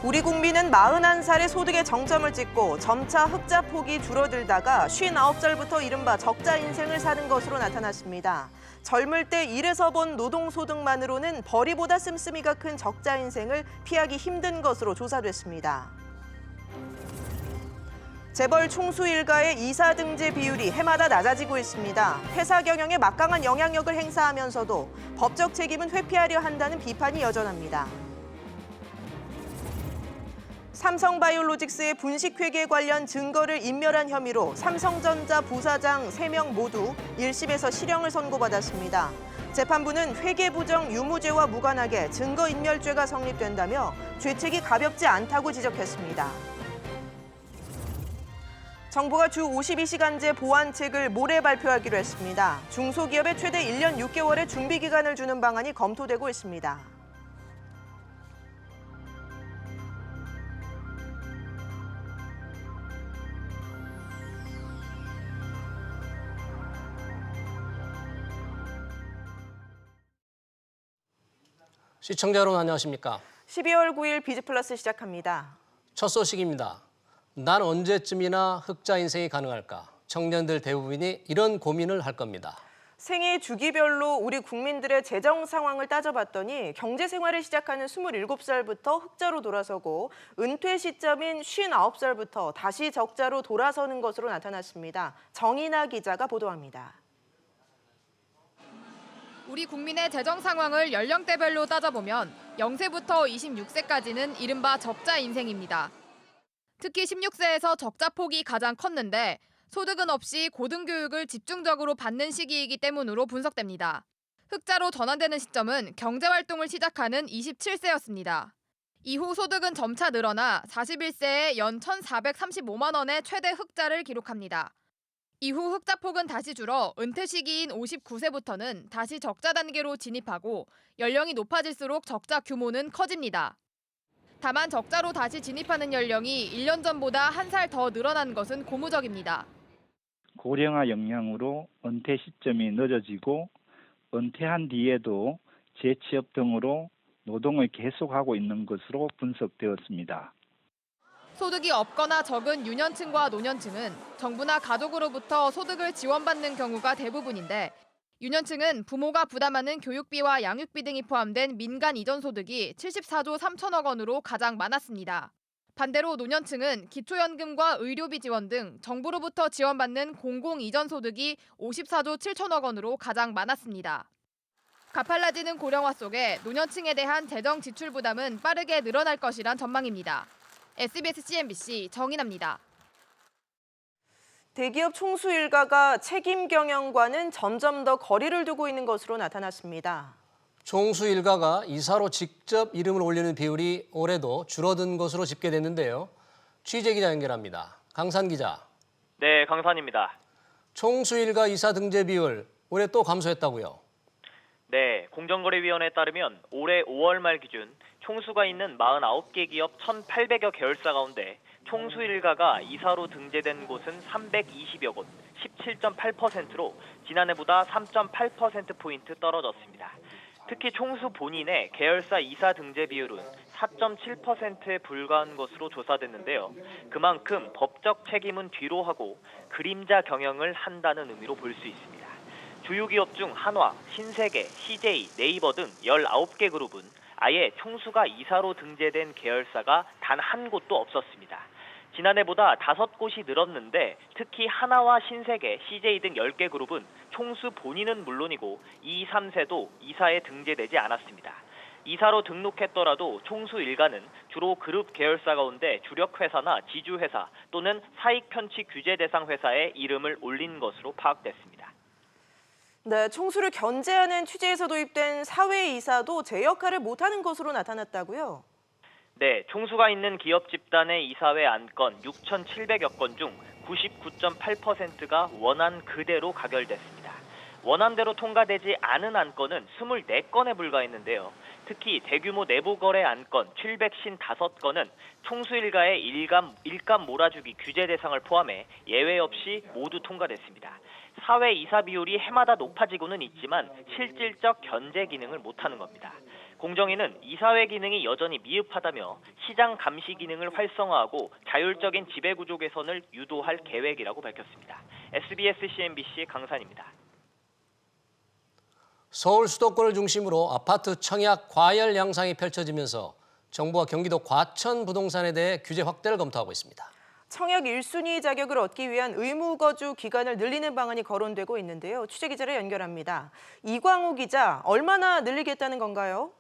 우리 국민은 41살의 소득의 정점을 찍고 점차 흑자 폭이 줄어들다가 59살부터 이른바 적자 인생을 사는 것으로 나타났습니다. 젊을 때 일해서 번 노동소득만으로는 벌이보다 씀씀이가 큰 적자 인생을 피하기 힘든 것으로 조사됐습니다. 재벌 총수 일가의 이사 등재 비율이 해마다 낮아지고 있습니다. 회사 경영에 막강한 영향력을 행사하면서도 법적 책임은 회피하려 한다는 비판이 여전합니다. 삼성바이오로직스의 분식회계 관련 증거를 인멸한 혐의로 삼성전자 부사장 3명 모두 1심에서 실형을 선고받았습니다. 재판부는 회계부정 유무죄와 무관하게 증거인멸죄가 성립된다며 죄책이 가볍지 않다고 지적했습니다. 정부가 주 52시간제 보완책을 모레 발표하기로 했습니다. 중소기업에 최대 1년 6개월의 준비기간을 주는 방안이 검토되고 있습니다. 시청자 여러분 안녕하십니까? 12월 9일 비즈플러스 시작합니다. 첫 소식입니다. 난 언제쯤이나 흑자 인생이 가능할까? 청년들 대부분이 이런 고민을 할 겁니다. 생애 주기별로 우리 국민들의 재정 상황을 따져봤더니 경제 생활을 시작하는 27살부터 흑자로 돌아서고 은퇴 시점인 59살부터 다시 적자로 돌아서는 것으로 나타났습니다. 정인아 기자가 보도합니다. 우리 국민의 재정 상황을 연령대별로 따져보면 0세부터 26세까지는 이른바 적자 인생입니다. 특히 16세에서 적자 폭이 가장 컸는데 소득은 없이 고등교육을 집중적으로 받는 시기이기 때문으로 분석됩니다. 흑자로 전환되는 시점은 경제활동을 시작하는 27세였습니다. 이후 소득은 점차 늘어나 41세에 연 1,435만 원의 최대 흑자를 기록합니다. 이후 흑자폭은 다시 줄어 은퇴 시기인 59세부터는 다시 적자 단계로 진입하고 연령이 높아질수록 적자 규모는 커집니다. 다만 적자로 다시 진입하는 연령이 1년 전보다 1살 더 늘어난 것은 고무적입니다. 고령화 영향으로 은퇴 시점이 늦어지고 은퇴한 뒤에도 재취업 등으로 노동을 계속하고 있는 것으로 분석되었습니다. 소득이 없거나 적은 유년층과 노년층은 정부나 가족으로부터 소득을 지원받는 경우가 대부분인데 유년층은 부모가 부담하는 교육비와 양육비 등이 포함된 민간 이전 소득이 74조 3천억 원으로 가장 많았습니다. 반대로 노년층은 기초연금과 의료비 지원 등 정부로부터 지원받는 공공 이전 소득이 54조 7천억 원으로 가장 많았습니다. 가팔라지는 고령화 속에 노년층에 대한 재정 지출 부담은 빠르게 늘어날 것이란 전망입니다. SBS CNBC 정인아입니다. 대기업 총수 일가가 책임 경영과는 점점 더 거리를 두고 있는 것으로 나타났습니다. 총수 일가가 이사로 직접 이름을 올리는 비율이 올해도 줄어든 것으로 집계됐는데요. 취재 기자 연결합니다. 강산 기자. 네, 강산입니다. 총수 일가 이사 등재 비율 올해 또 감소했다고요? 네, 공정거래위원회에 따르면 올해 5월 말 기준 총수가 있는 49개 기업 1,800여 계열사 가운데 총수 일가가 이사로 등재된 곳은 320여 곳, 17.8%로 지난해보다 3.8%포인트 떨어졌습니다. 특히 총수 본인의 계열사 이사 등재 비율은 4.7%에 불과한 것으로 조사됐는데요. 그만큼 법적 책임은 뒤로 하고 그림자 경영을 한다는 의미로 볼 수 있습니다. 주요 기업 중 한화, 신세계, CJ, 네이버 등 19개 그룹은 아예 총수가 이사로 등재된 계열사가 단 한 곳도 없었습니다. 지난해보다 5곳이 늘었는데 특히 하나와 신세계, CJ 등 10개 그룹은 총수 본인은 물론이고 2, 3세도 이사에 등재되지 않았습니다. 이사로 등록했더라도 총수 일가는 주로 그룹 계열사 가운데 주력회사나 지주회사 또는 사익편취 규제 대상 회사에 이름을 올린 것으로 파악됐습니다. 네, 총수를 견제하는 취지에서 도입된 사회이사도 제 역할을 못하는 것으로 나타났다고요? 네, 총수가 있는 기업 집단의 이사회 안건 6,700여 건 중 99.8%가 원안 그대로 가결됐습니다. 원안대로 통과되지 않은 안건은 24건에 불과했는데요. 특히 대규모 내부 거래 안건 755건은 총수 일가의 일감 몰아주기 규제 대상을 포함해 예외 없이 모두 통과됐습니다. 사회 이사 비율이 해마다 높아지고는 있지만 실질적 견제 기능을 못하는 겁니다. 공정위는 이사회 기능이 여전히 미흡하다며 시장 감시 기능을 활성화하고 자율적인 지배구조 개선을 유도할 계획이라고 밝혔습니다. SBS CNBC 강산입니다. 서울 수도권을 중심으로 아파트 청약 과열 양상이 펼쳐지면서 정부와 경기도 과천 부동산에 대해 규제 확대를 검토하고 있습니다. 청약 1순위 자격을 얻기 위한 의무거주 기간을 늘리는 방안이 거론되고 있는데요. 취재기자를 연결합니다. 이광호 기자, 얼마나 늘리겠다는 건가요?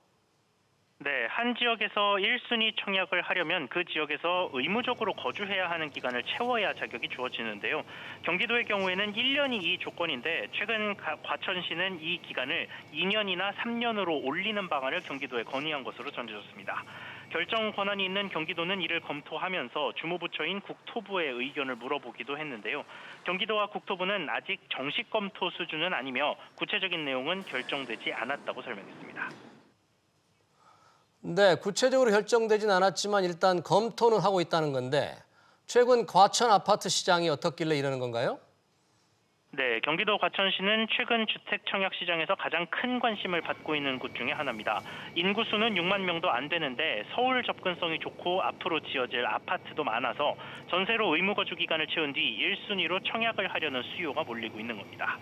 네, 한 지역에서 1순위 청약을 하려면 그 지역에서 의무적으로 거주해야 하는 기간을 채워야 자격이 주어지는데요. 경기도의 경우에는 1년이 이 조건인데 최근 과천시는 이 기간을 2년이나 3년으로 올리는 방안을 경기도에 건의한 것으로 전해졌습니다. 결정 권한이 있는 경기도는 이를 검토하면서 주무부처인 국토부의 의견을 물어보기도 했는데요. 경기도와 국토부는 아직 정식 검토 수준은 아니며 구체적인 내용은 결정되지 않았다고 설명했습니다. 네, 구체적으로 결정되진 않았지만 일단 검토는 하고 있다는 건데 최근 과천 아파트 시장이 어떻길래 이러는 건가요? 네, 경기도 과천시는 최근 주택 청약 시장에서 가장 큰 관심을 받고 있는 곳 중에 하나입니다. 인구수는 6만 명도 안 되는데 서울 접근성이 좋고 앞으로 지어질 아파트도 많아서 전세로 의무거주 기간을 채운 뒤 1순위로 청약을 하려는 수요가 몰리고 있는 겁니다.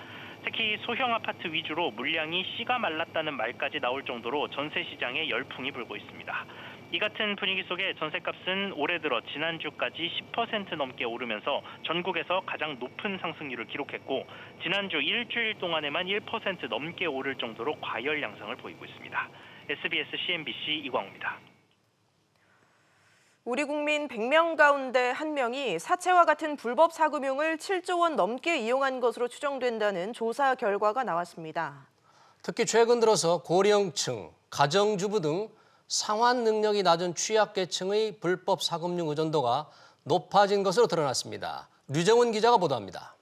특히 소형 아파트 위주로 물량이 씨가 말랐다는 말까지 나올 정도로 전세 시장에 열풍이 불고 있습니다. 이 같은 분위기 속에 전세값은 올해 들어 지난주까지 10% 넘게 오르면서 전국에서 가장 높은 상승률을 기록했고 지난주 일주일 동안에만 1% 넘게 오를 정도로 과열 양상을 보이고 있습니다. SBS CNBC 이광호입니다. 우리 국민 100명 가운데 1명이 사채와 같은 불법 사금융을 7조 원 넘게 이용한 것으로 추정된다는 조사 결과가 나왔습니다. 특히 최근 들어서 고령층, 가정주부 등 상환 능력이 낮은 취약계층의 불법 사금융 의존도가 높아진 것으로 드러났습니다. 류정은 기자가 보도합니다.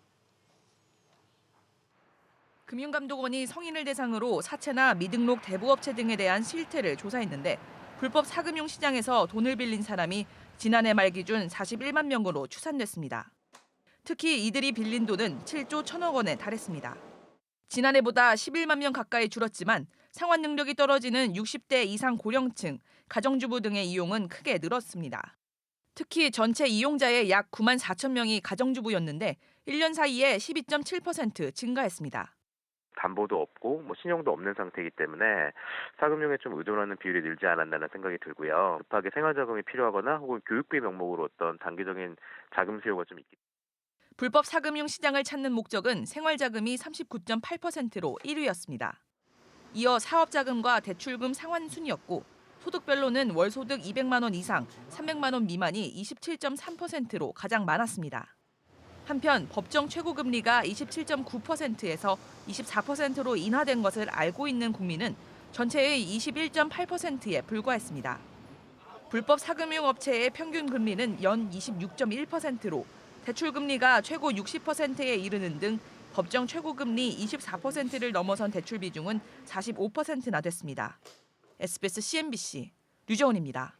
금융감독원이 성인을 대상으로 사채나 미등록 대부업체 등에 대한 실태를 조사했는데 불법 사금융 시장에서 돈을 빌린 사람이 지난해 말 기준 41만 명으로 추산됐습니다. 특히 이들이 빌린 돈은 7조 1천억 원에 달했습니다. 지난해보다 11만 명 가까이 줄었지만 상환 능력이 떨어지는 60대 이상 고령층, 가정주부 등의 이용은 크게 늘었습니다. 특히 전체 이용자의 약 9만 4천 명이 가정주부였는데 1년 사이에 12.7% 증가했습니다. 담보도 없고 신용도 없는 상태이기 때문에 사금융에 좀 의존하는 비율이 늘지 않았나는 생각이 들고요. 급하게 생활자금이 필요하거나 혹은 교육비 명목으로 어떤 단기적인 자금 수요가 좀 있기 때문에 불법 사금융 시장을 찾는 목적은 생활자금이 39.8%로 1위였습니다. 이어 사업자금과 대출금 상환 순이었고 소득별로는 월소득 200만 원 이상, 300만 원 미만이 27.3%로 가장 많았습니다. 한편 법정 최고금리가 27.9%에서 24%로 인하된 것을 알고 있는 국민은 전체의 21.8%에 불과했습니다. 불법 사금융 업체의 평균 금리는 연 26.1%로 대출금리가 최고 60%에 이르는 등 법정 최고금리 24%를 넘어선 대출 비중은 45%나 됐습니다. SBS CNBC 류정은입니다.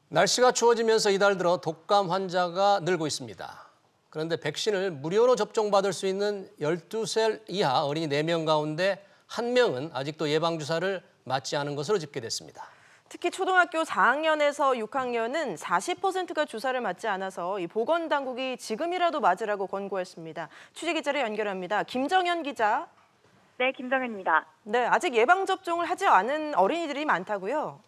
날씨가 추워지면서 이달 들어 독감 환자가 늘고 있습니다. 그런데 백신을 무료로 접종받을 수 있는 12살 이하 어린이 4명 가운데 1명은 아직도 예방주사를 맞지 않은 것으로 집계됐습니다. 특히 초등학교 4학년에서 6학년은 40%가 주사를 맞지 않아서 이 보건당국이 지금이라도 맞으라고 권고했습니다. 취재기자를 연결합니다. 김정현 기자. 네, 김정현입니다. 네, 아직 예방접종을 하지 않은 어린이들이 많다고요?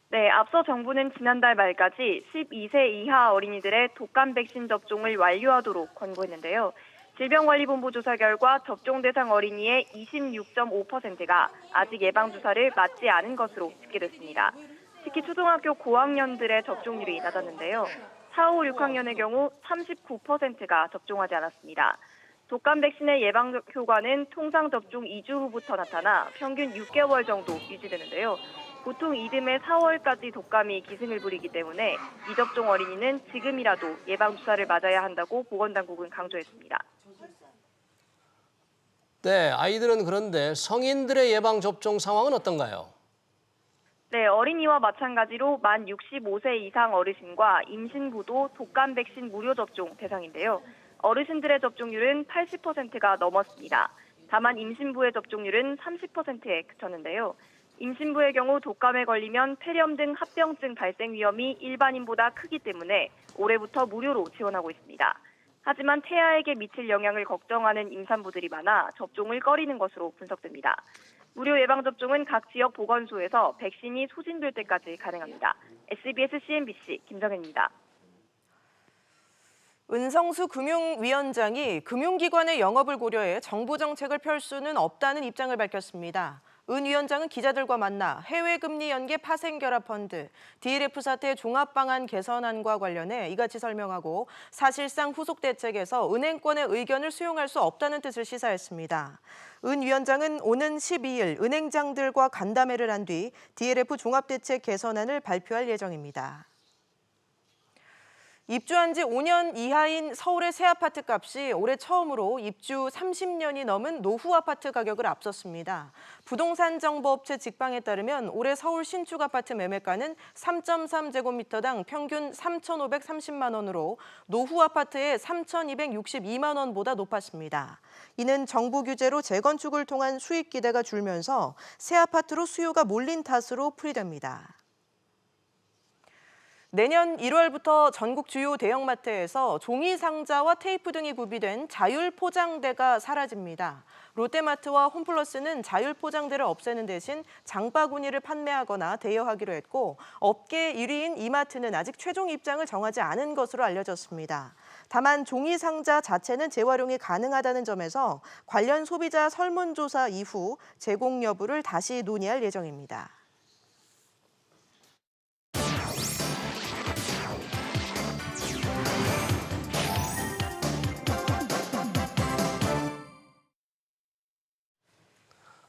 네, 앞서 정부는 지난달 말까지 12세 이하 어린이들의 독감 백신 접종을 완료하도록 권고했는데요. 질병관리본부 조사 결과 접종 대상 어린이의 26.5%가 아직 예방주사를 맞지 않은 것으로 집계됐습니다. 특히 초등학교 고학년들의 접종률이 낮았는데요. 4, 5, 6학년의 경우 39%가 접종하지 않았습니다. 독감 백신의 예방 효과는 통상 접종 2주 후부터 나타나 평균 6개월 정도 유지되는데요. 보통 이듬해 4월까지 독감이 기승을 부리기 때문에 미접종 어린이는 지금이라도 예방주사를 맞아야 한다고 보건당국은 강조했습니다. 네, 아이들은 그런데 성인들의 예방접종 상황은 어떤가요? 네, 어린이와 마찬가지로 만 65세 이상 어르신과 임신부도 독감 백신 무료 접종 대상인데요. 어르신들의 접종률은 80%가 넘었습니다. 다만 임신부의 접종률은 30%에 그쳤는데요. 임신부의 경우 독감에 걸리면 폐렴 등 합병증 발생 위험이 일반인보다 크기 때문에 올해부터 무료로 지원하고 있습니다. 하지만 태아에게 미칠 영향을 걱정하는 임산부들이 많아 접종을 꺼리는 것으로 분석됩니다. 무료 예방접종은 각 지역 보건소에서 백신이 소진될 때까지 가능합니다. SBS CNBC 김정현입니다. 은성수 금융위원장이 금융기관의 영업을 고려해 정부 정책을 펼 수는 없다는 입장을 밝혔습니다. 은 위원장은 기자들과 만나 해외 금리 연계 파생 결합 펀드, DLF 사태 종합 방안 개선안과 관련해 이같이 설명하고 사실상 후속 대책에서 은행권의 의견을 수용할 수 없다는 뜻을 시사했습니다. 은 위원장은 오는 12일 은행장들과 간담회를 한 뒤 DLF 종합대책 개선안을 발표할 예정입니다. 입주한 지 5년 이하인 서울의 새 아파트 값이 올해 처음으로 입주 30년이 넘은 노후 아파트 가격을 앞섰습니다. 부동산 정보업체 직방에 따르면 올해 서울 신축 아파트 매매가는 3.3제곱미터당 평균 3,530만 원으로 노후 아파트의 3,262만 원보다 높았습니다. 이는 정부 규제로 재건축을 통한 수익 기대가 줄면서 새 아파트로 수요가 몰린 탓으로 풀이됩니다. 내년 1월부터 전국 주요 대형마트에서 종이 상자와 테이프 등이 구비된 자율 포장대가 사라집니다. 롯데마트와 홈플러스는 자율 포장대를 없애는 대신 장바구니를 판매하거나 대여하기로 했고 업계 1위인 이마트는 아직 최종 입장을 정하지 않은 것으로 알려졌습니다. 다만 종이 상자 자체는 재활용이 가능하다는 점에서 관련 소비자 설문조사 이후 제공 여부를 다시 논의할 예정입니다.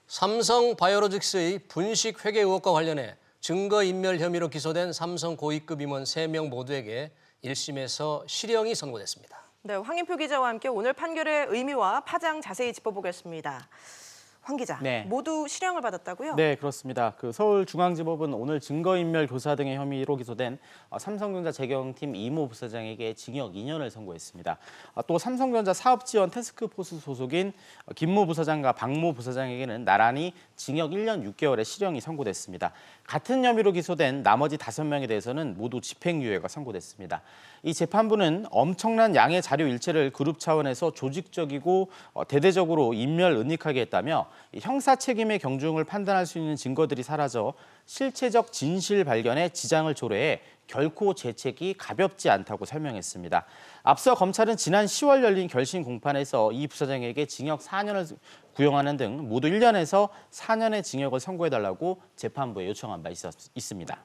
삼성 바이오로직스의 분식 회계 의혹과 관련해 증거인멸 혐의로 기소된 삼성 고위급 임원 3명 모두에게 1심에서 실형이 선고됐습니다. 네, 황인표 기자와 함께 오늘 판결의 의미와 파장 자세히 짚어보겠습니다. 황 기자, 네. 모두 실형을 받았다고요? 네, 그렇습니다. 서울중앙지법은 오늘 증거인멸 교사 등의 혐의로 기소된 삼성전자 재경팀 이모 부사장에게 징역 2년을 선고했습니다. 또 삼성전자 사업지원 태스크포스 소속인 김모 부사장과 박모 부사장에게는 나란히 징역 1년 6개월의 실형이 선고됐습니다. 같은 혐의로 기소된 나머지 5명에 대해서는 모두 집행유예가 선고됐습니다. 이 재판부는 엄청난 양의 자료 일체를 그룹 차원에서 조직적이고 대대적으로 인멸 은닉하게 했다며 형사 책임의 경중을 판단할 수 있는 증거들이 사라져 실체적 진실 발견에 지장을 초래해 결코 죄책이 가볍지 않다고 설명했습니다. 앞서 검찰은 지난 10월 열린 결심 공판에서 이 부사장에게 징역 4년을 구형하는 등 모두 1년에서 4년의 징역을 선고해달라고 재판부에 요청한 바 있습니다.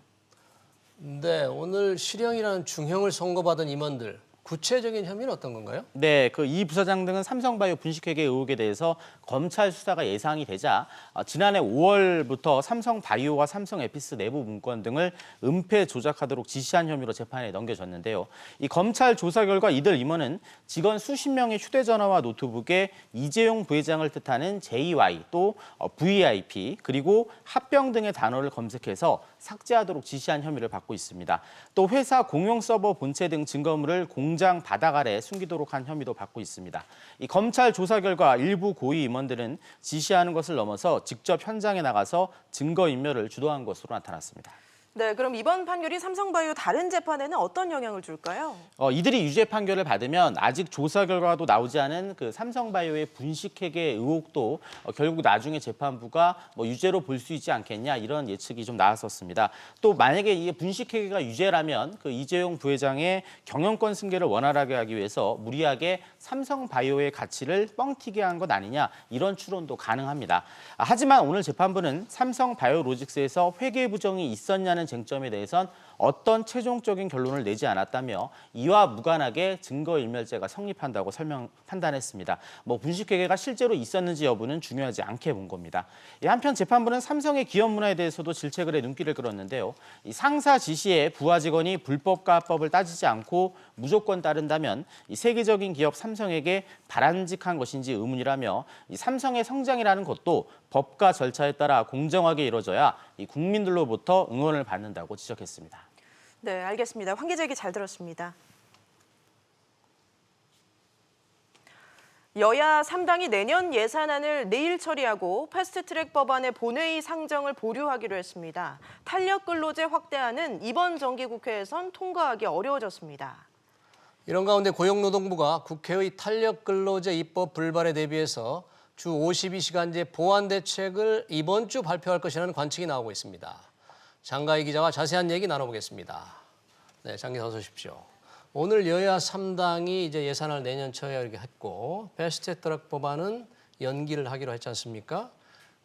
네, 오늘 실형이라는 중형을 선고받은 임원들, 구체적인 혐의는 어떤 건가요? 네, 이 부사장 등은 삼성바이오 분식회계 의혹에 대해서 검찰 수사가 예상이 되자 지난해 5월부터 삼성바이오와 삼성에피스 내부 문건 등을 은폐 조작하도록 지시한 혐의로 재판에 넘겨졌는데요. 이 검찰 조사 결과 이들 임원은 직원 수십 명의 휴대전화와 노트북에 이재용 부회장을 뜻하는 JY 또 VIP 그리고 합병 등의 단어를 검색해서 삭제하도록 지시한 혐의를 받고 있습니다. 또 회사 공용 서버 본체 등 증거물을 공장 바닥 아래 숨기도록 한 혐의도 받고 있습니다. 이 검찰 조사 결과 일부 고위 임원들은 지시하는 것을 넘어서 직접 현장에 나가서 증거인멸을 주도한 것으로 나타났습니다. 네, 그럼 이번 판결이 삼성바이오 다른 재판에는 어떤 영향을 줄까요? 이들이 유죄 판결을 받으면 아직 조사 결과도 나오지 않은 삼성바이오의 분식회계 의혹도 결국 나중에 재판부가 유죄로 볼 수 있지 않겠냐 이런 예측이 좀 나왔었습니다. 또 만약에 이 분식회계가 유죄라면 이재용 부회장의 경영권 승계를 원활하게 하기 위해서 무리하게 삼성바이오의 가치를 뻥튀기 한 것 아니냐 이런 추론도 가능합니다. 하지만 오늘 재판부는 삼성바이오로직스에서 회계 부정이 있었냐는 쟁점에 대해선 어떤 최종적인 결론을 내지 않았다며 이와 무관하게 증거인멸죄가 성립한다고 판단했습니다. 분식회계가 실제로 있었는지 여부는 중요하지 않게 본 겁니다. 한편 재판부는 삼성의 기업 문화에 대해서도 질책을 해 눈길을 끌었는데요. 이 상사 지시에 부하 직원이 불법과 합법을 따지지 않고 무조건 따른다면 이 세계적인 기업 삼성에게 바람직한 것인지 의문이라며 이 삼성의 성장이라는 것도 법과 절차에 따라 공정하게 이루어져야 이 국민들로부터 응원을 받는다고 지적했습니다. 네, 알겠습니다. 황 기자 얘기 잘 들었습니다. 여야 3당이 내년 예산안을 내일 처리하고 패스트트랙 법안의 본회의 상정을 보류하기로 했습니다. 탄력근로제 확대안은 이번 정기국회에선 통과하기 어려워졌습니다. 이런 가운데 고용노동부가 국회의 탄력근로제 입법 불발에 대비해서 주 52시간제 보완 대책을 이번 주 발표할 것이라는 관측이 나오고 있습니다. 장가희 기자와 자세한 얘기 나눠보겠습니다. 네, 장 기자 어서 오십시오. 오늘 여야 3당이 이제 예산을 내년 처리하기로 했고 패스트트랙 법안은 연기를 하기로 했지 않습니까?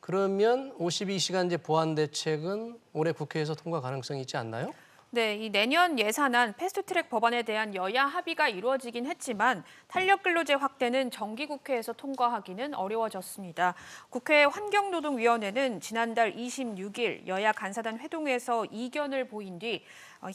그러면 52시간제 보완 대책은 올해 국회에서 통과 가능성이 있지 않나요? 네, 이 내년 예산안 패스트트랙 법안에 대한 여야 합의가 이루어지긴 했지만 탄력근로제 확대는 정기국회에서 통과하기는 어려워졌습니다. 국회 환경노동위원회는 지난달 26일 여야 간사단 회동에서 이견을 보인 뒤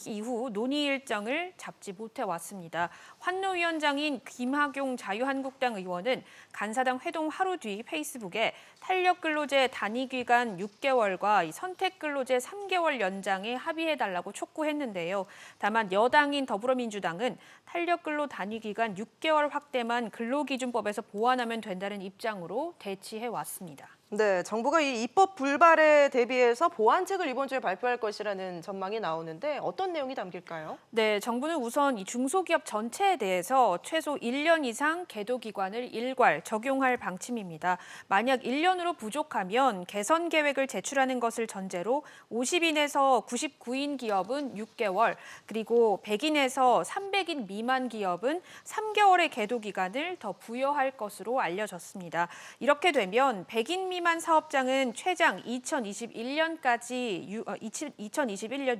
이후 논의 일정을 잡지 못해 왔습니다. 환노위원장인 김학용 자유한국당 의원은 간사당 회동 하루 뒤 페이스북에 탄력근로제 단위기간 6개월과 선택근로제 3개월 연장에 합의해달라고 촉구했는데요. 다만 여당인 더불어민주당은 탄력근로 단위기간 6개월 확대만 근로기준법에서 보완하면 된다는 입장으로 대치해 왔습니다. 네, 정부가 이 입법 불발에 대비해서 보완책을 이번 주에 발표할 것이라는 전망이 나오는데 어떤 내용이 담길까요? 네, 정부는 우선 이 중소기업 전체에 대해서 최소 1년 이상 계도기관을 일괄 적용할 방침입니다. 만약 1년으로 부족하면 개선 계획을 제출하는 것을 전제로 50인에서 99인 기업은 6개월, 그리고 100인에서 300인 미만 기업은 3개월의 계도기간을 더 부여할 것으로 알려졌습니다. 이렇게 되면 100인 미만 사업장은 최장 2021년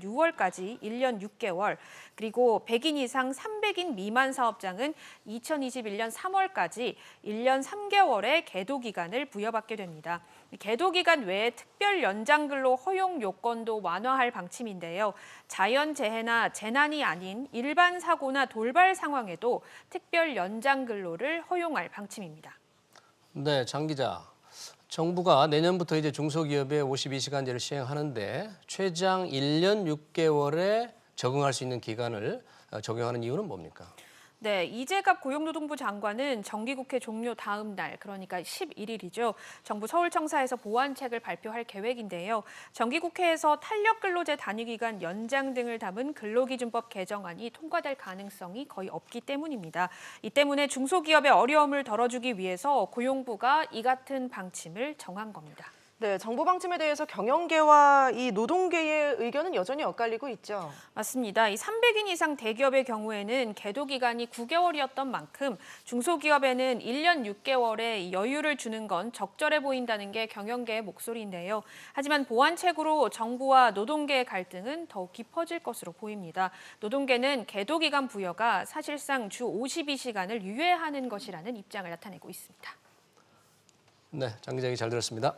6월까지 1년 6개월, 그리고 100인 이상 300인 미만 사업장은 2021년 3월까지 1년 3개월의 계도기간을 부여받게 됩니다. 계도기간 외에 특별 연장근로 허용 요건도 완화할 방침인데요. 자연재해나 재난이 아닌 일반 사고나 돌발 상황에도 특별 연장근로를 허용할 방침입니다. 네, 장 기자. 정부가 내년부터 이제 중소기업에 52시간제를 시행하는데 최장 1년 6개월에 적응할 수 있는 기간을 적용하는 이유는 뭡니까? 네, 이재갑 고용노동부 장관은 정기국회 종료 다음 날, 그러니까 11일이죠. 정부 서울청사에서 보완책을 발표할 계획인데요. 정기국회에서 탄력근로제 단위기간 연장 등을 담은 근로기준법 개정안이 통과될 가능성이 거의 없기 때문입니다. 이 때문에 중소기업의 어려움을 덜어주기 위해서 고용부가 이 같은 방침을 정한 겁니다. 네, 정부 방침에 대해서 경영계와 이 노동계의 의견은 여전히 엇갈리고 있죠. 맞습니다. 이 300인 이상 대기업의 경우에는 계도기간이 9개월이었던 만큼 중소기업에는 1년 6개월의 여유를 주는 건 적절해 보인다는 게 경영계의 목소리인데요. 하지만 보완책으로 정부와 노동계의 갈등은 더욱 깊어질 것으로 보입니다. 노동계는 계도기간 부여가 사실상 주 52시간을 유예하는 것이라는 입장을 나타내고 있습니다. 네, 장 기자 얘기 잘 들었습니다.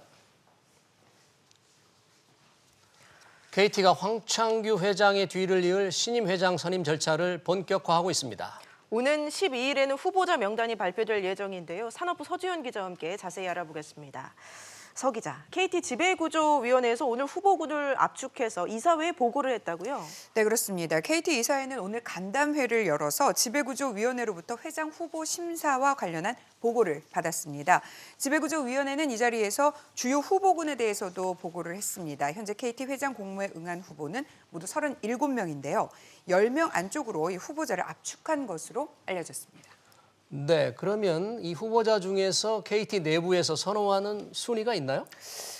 KT가 황창규 회장의 뒤를 이을 신임 회장 선임 절차를 본격화하고 있습니다. 오는 12일에는 후보자 명단이 발표될 예정인데요. 산업부 서주현 기자와 함께 자세히 알아보겠습니다. 서 기자, KT 지배구조위원회에서 오늘 후보군을 압축해서 이사회에 보고를 했다고요? 네, 그렇습니다. KT 이사회는 오늘 간담회를 열어서 지배구조위원회로부터 회장 후보 심사와 관련한 보고를 받았습니다. 지배구조위원회는 이 자리에서 주요 후보군에 대해서도 보고를 했습니다. 현재 KT 회장 공모에 응한 후보는 모두 37명인데요. 10명 안쪽으로 이 후보자를 압축한 것으로 알려졌습니다. 네, 그러면 이 후보자 중에서 KT 내부에서 선호하는 순위가 있나요?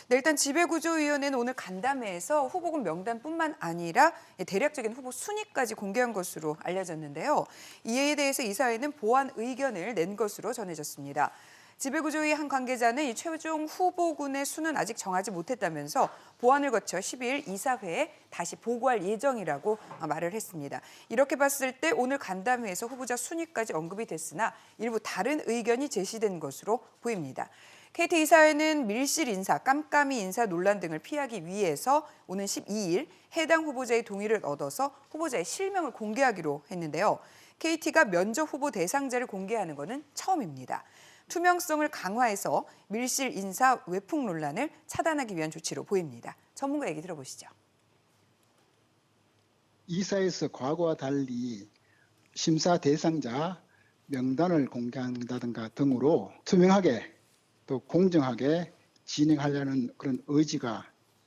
네, 일단 지배구조위원회는 오늘 간담회에서 후보군 명단뿐만 아니라 대략적인 후보 순위까지 공개한 것으로 알려졌는데요. 이에 대해서 이사회는 보완 의견을 낸 것으로 전해졌습니다. 지배구조위 한 관계자는 이 최종 후보군의 수는 아직 정하지 못했다면서 보완을 거쳐 12일 이사회에 다시 보고할 예정이라고 말을 했습니다. 이렇게 봤을 때 오늘 간담회에서 후보자 순위까지 언급이 됐으나 일부 다른 의견이 제시된 것으로 보입니다. KT 이사회는 밀실 인사, 깜깜이 인사 논란 등을 피하기 위해서 오는 12일 해당 후보자의 동의를 얻어서 후보자의 실명을 공개하기로 했는데요. KT가 면접 후보 대상자를 공개하는 것은 처음입니다. 투명성을 강화해서 밀실 인사 외풍 논란을 차단하기 위한 조치로 보입니다. 전문가 얘기 들어보시죠. 이사에서 과거와 달리 심사 대상자 명단을 공개한다든가 등으로 투명하게 또 공정하게 진행하려는 그런 의지가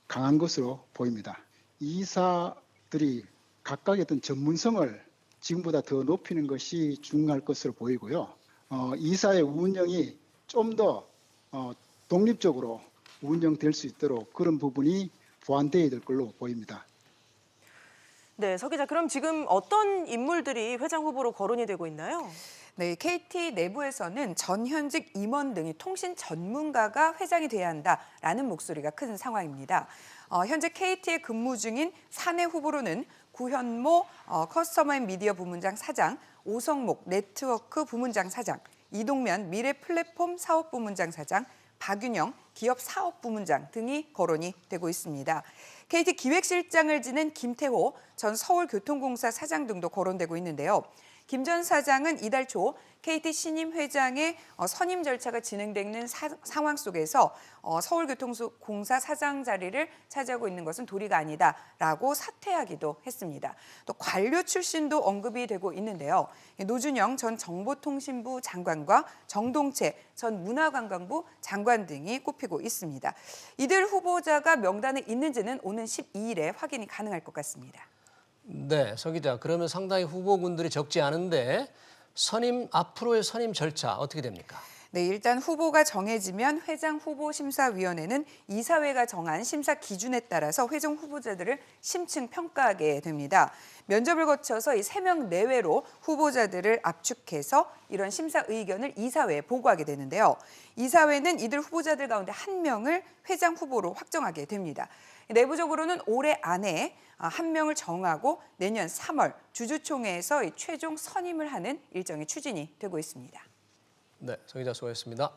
강한 것으로 보입니다. 이사들이 각각의 어떤 전문성을 지금보다 더 높이는 것이 중요할 것으로 보이고요. 이사의 운영이 좀 더 독립적으로 운영될 수 있도록 그런 부분이 보완되어야 될 걸로 보입니다. 네, 서 기자, 그럼 지금 어떤 인물들이 회장 후보로 거론이 되고 있나요? 네, KT 내부에서는 전현직 임원 등이 통신 전문가가 회장이 돼야 한다라는 목소리가 큰 상황입니다. 현재 KT에 근무 중인 사내 후보로는 구현모 커스터머 앤 미디어 부문장 사장, 오성목 네트워크 부문장 사장, 이동면 미래 플랫폼 사업 부문장 사장, 박윤영 기업 사업 부문장 등이 거론이 되고 있습니다. KT 기획실장을 지낸 김태호 전 서울교통공사 사장 등도 거론되고 있는데요. 김 전 사장은 이달 초 KT 신임 회장의 선임 절차가 진행되는 상황 속에서 서울교통공사 사장 자리를 차지하고 있는 것은 도리가 아니다라고 사퇴하기도 했습니다. 또 관료 출신도 언급이 되고 있는데요. 노준영 전 정보통신부 장관과 정동채 전 문화관광부 장관 등이 꼽히고 있습니다. 이들 후보자가 명단에 있는지는 오는 12일에 확인이 가능할 것 같습니다. 네, 서 기자. 그러면 상당히 후보군들이 적지 않은데 앞으로의 선임 절차 어떻게 됩니까? 네, 일단 후보가 정해지면 회장 후보심사위원회는 이사회가 정한 심사 기준에 따라서 회장 후보자들을 심층 평가하게 됩니다. 면접을 거쳐서 이 3명 내외로 후보자들을 압축해서 이런 심사 의견을 이사회에 보고하게 되는데요. 이사회는 이들 후보자들 가운데 1명을 회장 후보로 확정하게 됩니다. 내부적으로는 올해 안에 1명을 정하고 내년 3월 주주총회에서 최종 선임을 하는 일정이 추진이 되고 있습니다. 네, 서 기자 수고했습니다.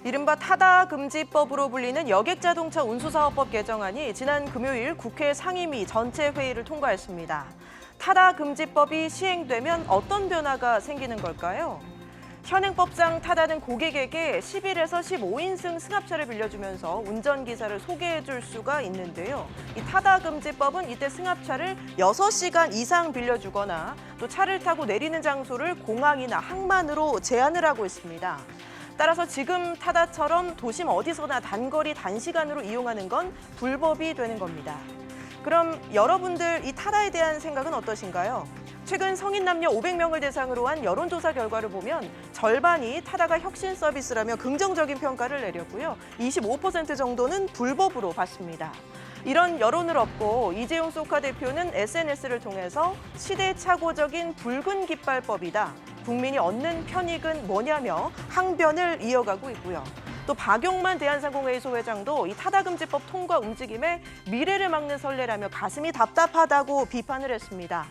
이른바 타다금지법으로 불리는 여객자동차 운수사업법 개정안이 지난 금요일 국회 상임위 전체 회의를 통과했습니다. 타다금지법이 시행되면 어떤 변화가 생기는 걸까요? 현행법상 타다는 고객에게 11에서 15인승 승합차를 빌려주면서 운전기사를 소개해줄 수가 있는데요. 이 타다금지법은 이때 승합차를 6시간 이상 빌려주거나 또 차를 타고 내리는 장소를 공항이나 항만으로 제한을 하고 있습니다. 따라서 지금 타다처럼 도심 어디서나 단거리 단시간으로 이용하는 건 불법이 되는 겁니다. 그럼 여러분들 이 타다에 대한 생각은 어떠신가요? 최근 성인 남녀 500명을 대상으로 한 여론조사 결과를 보면 절반이 타다가 혁신 서비스라며 긍정적인 평가를 내렸고요. 25% 정도는 불법으로 봤습니다. 이런 여론을 얻고 이재용 소카 대표는 SNS를 통해서 시대착오적인 붉은 깃발법이다. 국민이 얻는 편익은 뭐냐며 항변을 이어가고 있고요. 또 박용만 대한상공회의소 회장도 이 타다금지법 통과 움직임에 미래를 막는 선례라며 가슴이 답답하다고 비판을 했습니다.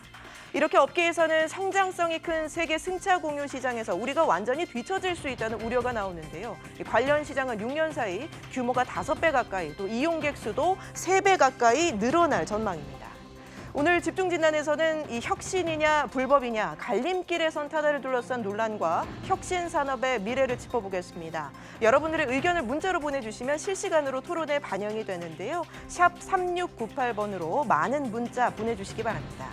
이렇게 업계에서는 성장성이 큰 세계 승차 공유 시장에서 우리가 완전히 뒤처질 수 있다는 우려가 나오는데요. 관련 시장은 6년 사이 규모가 5배 가까이, 또 이용객 수도 3배 가까이 늘어날 전망입니다. 오늘 집중진단에서는 이 혁신이냐 불법이냐 갈림길에 선 타다를 둘러싼 논란과 혁신 산업의 미래를 짚어보겠습니다. 여러분들의 의견을 문자로 보내주시면 실시간으로 토론에 반영이 되는데요. 샵 3698번으로 많은 문자 보내주시기 바랍니다.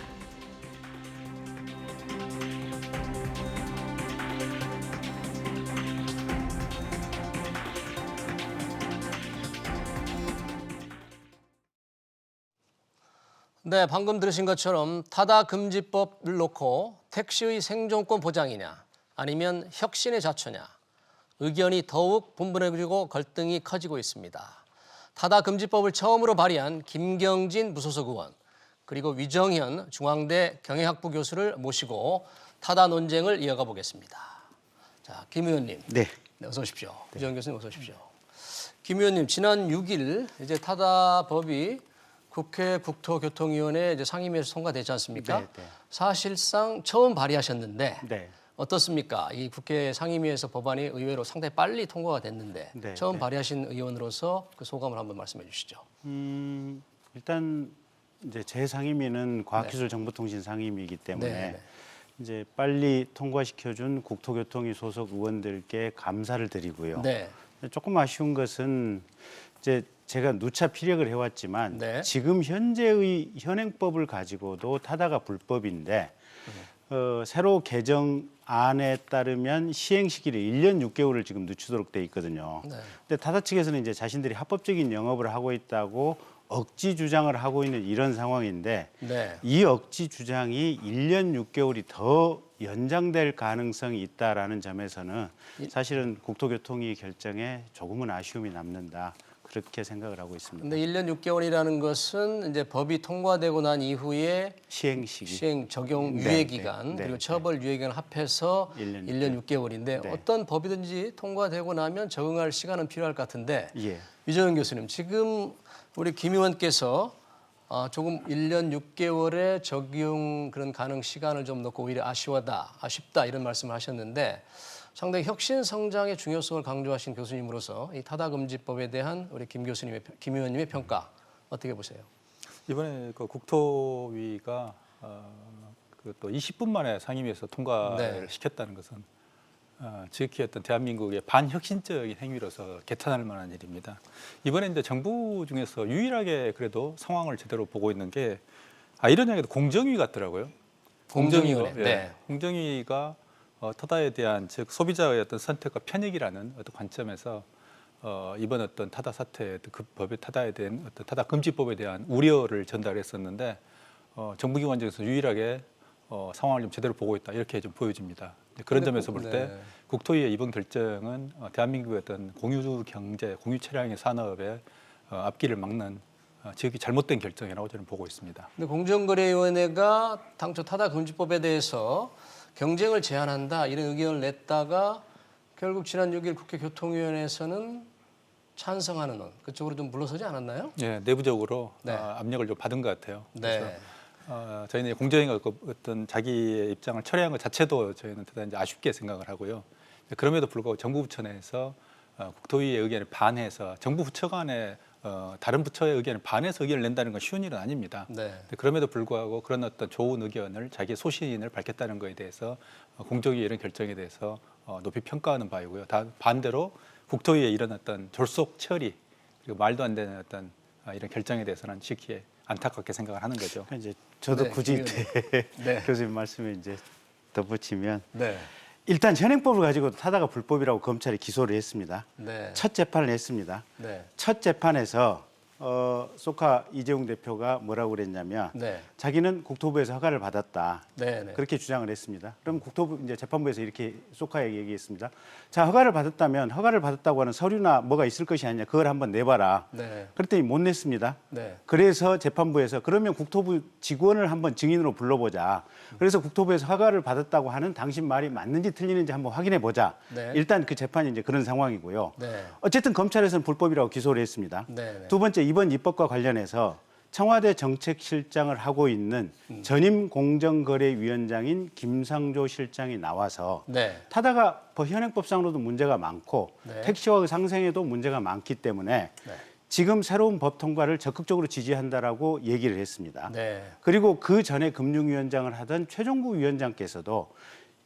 네, 방금 들으신 것처럼 타다 금지법을 놓고 택시의 생존권 보장이냐 아니면 혁신의 자초냐 의견이 더욱 분분해지고 갈등이 커지고 있습니다. 타다 금지법을 처음으로 발의한 김경진 무소속 의원 그리고 위정현 중앙대 경영학부 교수를 모시고 타다 논쟁을 이어가 보겠습니다. 자, 김 의원님. 네. 어서 오십시오. 위정현 교수님 어서 오십시오. 김 의원님, 지난 6일 이제 타다 법이 국회 국토교통위원회 이제 상임위에서 통과되지 않습니까? 네, 네. 사실상 처음 발의하셨는데 네. 어떻습니까? 이 국회 상임위에서 법안이 의외로 상당히 빨리 통과가 됐는데 네, 처음 네. 발의하신 의원으로서 그 소감을 한번 말씀해 주시죠. 일단 이제 제 상임위는 과학기술정보통신 상임위이기 때문에 네, 네. 이제 빨리 통과시켜준 국토교통위 소속 의원들께 감사를 드리고요. 네. 조금 아쉬운 것은 이제 제가 누차 피력을 해왔지만 네. 지금 현재의 현행법을 가지고도 타다가 불법인데 새로 개정안에 따르면 시행 시기를 1년 6개월을 지금 늦추도록 돼 있거든요. 네. 근데 타다 측에서는 이제 자신들이 합법적인 영업을 하고 있다고 억지 주장을 하고 있는 이런 상황인데 네. 이 억지 주장이 1년 6개월이 더 연장될 가능성이 있다라는 점에서는 사실은 국토교통위 결정에 조금은 아쉬움이 남는다. 그렇게 생각을 하고 있습니다. 근데 1년 6개월이라는 것은 이제 법이 통과되고 난 이후에 시행 시기, 시행 적용 네, 유예 기간 네, 그리고 네. 처벌 유예 기간 합해서 1년 6개월인데 네. 어떤 법이든지 통과되고 나면 적응할 시간은 필요할 것 같은데 예. 위정현 교수님 지금 우리 김 의원께서 조금 1년 6개월의 적용 그런 가능 시간을 좀 넣고 오히려 아쉽다 이런 말씀을 하셨는데 상당히 혁신 성장의 중요성을 강조하신 교수님으로서 이 타다 금지법에 대한 우리 김 의원님의 평가 어떻게 보세요? 이번에 그 국토위가 또 20분 만에 상임위에서 통과를 시켰다는 것은 지극히 어떤 대한민국의 반혁신적인 행위로서 개탄할 만한 일입니다. 이번에 이제 정부 중에서 유일하게 그래도 상황을 제대로 보고 있는 게 이런 이야기도 공정위 같더라고요. 공정위원회. 예, 네. 공정위가 타다에 대한 즉 소비자의 어떤 선택과 편익이라는 어떤 관점에서 이번 어떤 타다 사태 그 법의 타다에 대한 어떤 타다 금지법에 대한 우려를 전달했었는데 정부기관 중에서 유일하게 상황을 좀 제대로 보고 있다 이렇게 좀 보여집니다. 그런 점에서 볼 때 국토위의 이번 결정은 대한민국의 어떤 공유 경제, 공유 차량의 산업의 앞길을 막는 지극히 잘못된 결정이라고 저는 보고 있습니다. 근데 공정거래위원회가 당초 타다 금지법에 대해서 경쟁을 제한한다 이런 의견을 냈다가 결국 지난 6일 국회 교통위원회에서는 찬성하는 그쪽으로 좀 물러서지 않았나요? 예, 내부적으로 압력을 좀 받은 것 같아요. 그래서 네. 저희는 공정위가 어떤 자기의 입장을 철회한 것 자체도 저희는 대단히 아쉽게 생각을 하고요. 그럼에도 불구하고 정부 부처 내에서 국토위의 의견에 반해서 정부 부처 간에 다른 부처의 의견에 반해서 의견을 낸다는 건 쉬운 일은 아닙니다. 네. 그럼에도 불구하고 그런 어떤 좋은 의견을 자기의 소신을 밝혔다는 것에 대해서 공정위의 이런 결정에 대해서 높이 평가하는 바이고요. 반대로 국토위의 이런 어떤 졸속 처리 그리고 말도 안 되는 어떤 이런 결정에 대해서는 지극히 안타깝게 생각을 하는 거죠. 이제 저도 굳이 네. 교수님 말씀에 이제 덧붙이면 네. 일단 현행법을 가지고 타다가 불법이라고 검찰이 기소를 했습니다. 네. 첫 재판을 했습니다. 네. 첫 재판에서 소카 이재용 대표가 뭐라고 그랬냐면 네. 자기는 국토부에서 허가를 받았다. 네. 네. 그렇게 주장을 했습니다. 그럼 국토부 이제 재판부에서 이렇게 소카에게 얘기했습니다. 자, 허가를 받았다면 허가를 받았다고 하는 서류나 뭐가 있을 것이 아니냐. 그걸 한번 내봐라. 네. 그랬더니 못 냈습니다. 네. 그래서 재판부에서 그러면 국토부 직원을 한번 증인으로 불러보자. 그래서 국토부에서 허가를 받았다고 하는 당신 말이 맞는지 틀리는지 한번 확인해 보자. 네. 일단 그 재판이 이제 그런 상황이고요. 네. 어쨌든 검찰에서는 불법이라고 기소를 했습니다. 네. 두 번째, 이번 입법과 관련해서 청와대 정책실장을 하고 있는 전임 공정거래위원장인 김상조 실장이 나와서 네. 타다가 현행법상으로도 문제가 많고 네. 택시와 상생에도 문제가 많기 때문에 네. 지금 새로운 법 통과를 적극적으로 지지한다라고 얘기를 했습니다. 네. 그리고 그 전에 금융위원장을 하던 최종구 위원장께서도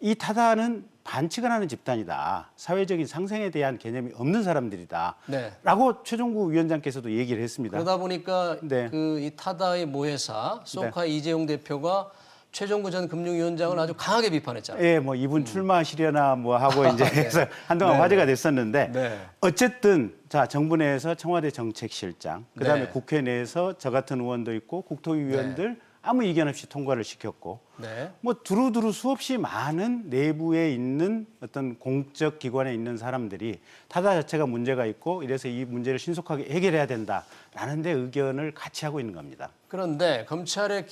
이 타다는 반칙을 하는 집단이다. 사회적인 상생에 대한 개념이 없는 사람들이다. 네. 라고 최종구 위원장께서도 얘기를 했습니다. 그러다 보니까 네. 그 이 타다의 모회사 소카 이재용 대표가 최종구 전 금융위원장을 아주 강하게 비판했잖아요. 예, 뭐 이분 출마하시려나 뭐 하고 이제 해서 한동안 네. 화제가 됐었는데 네. 어쨌든 자 정부 내에서 청와대 정책실장, 그다음에 네. 국회 내에서 저 같은 의원도 있고 국토위원들 아무 이견 없이 통과를 시켰고 네. 뭐 두루두루 수없이 많은 내부에 있는 어떤 공적 기관에 있는 사람들이 타다 자체가 문제가 있고 이래서 이 문제를 신속하게 해결해야 된다라는 데 의견을 같이 하고 있는 겁니다. 그런데 검찰이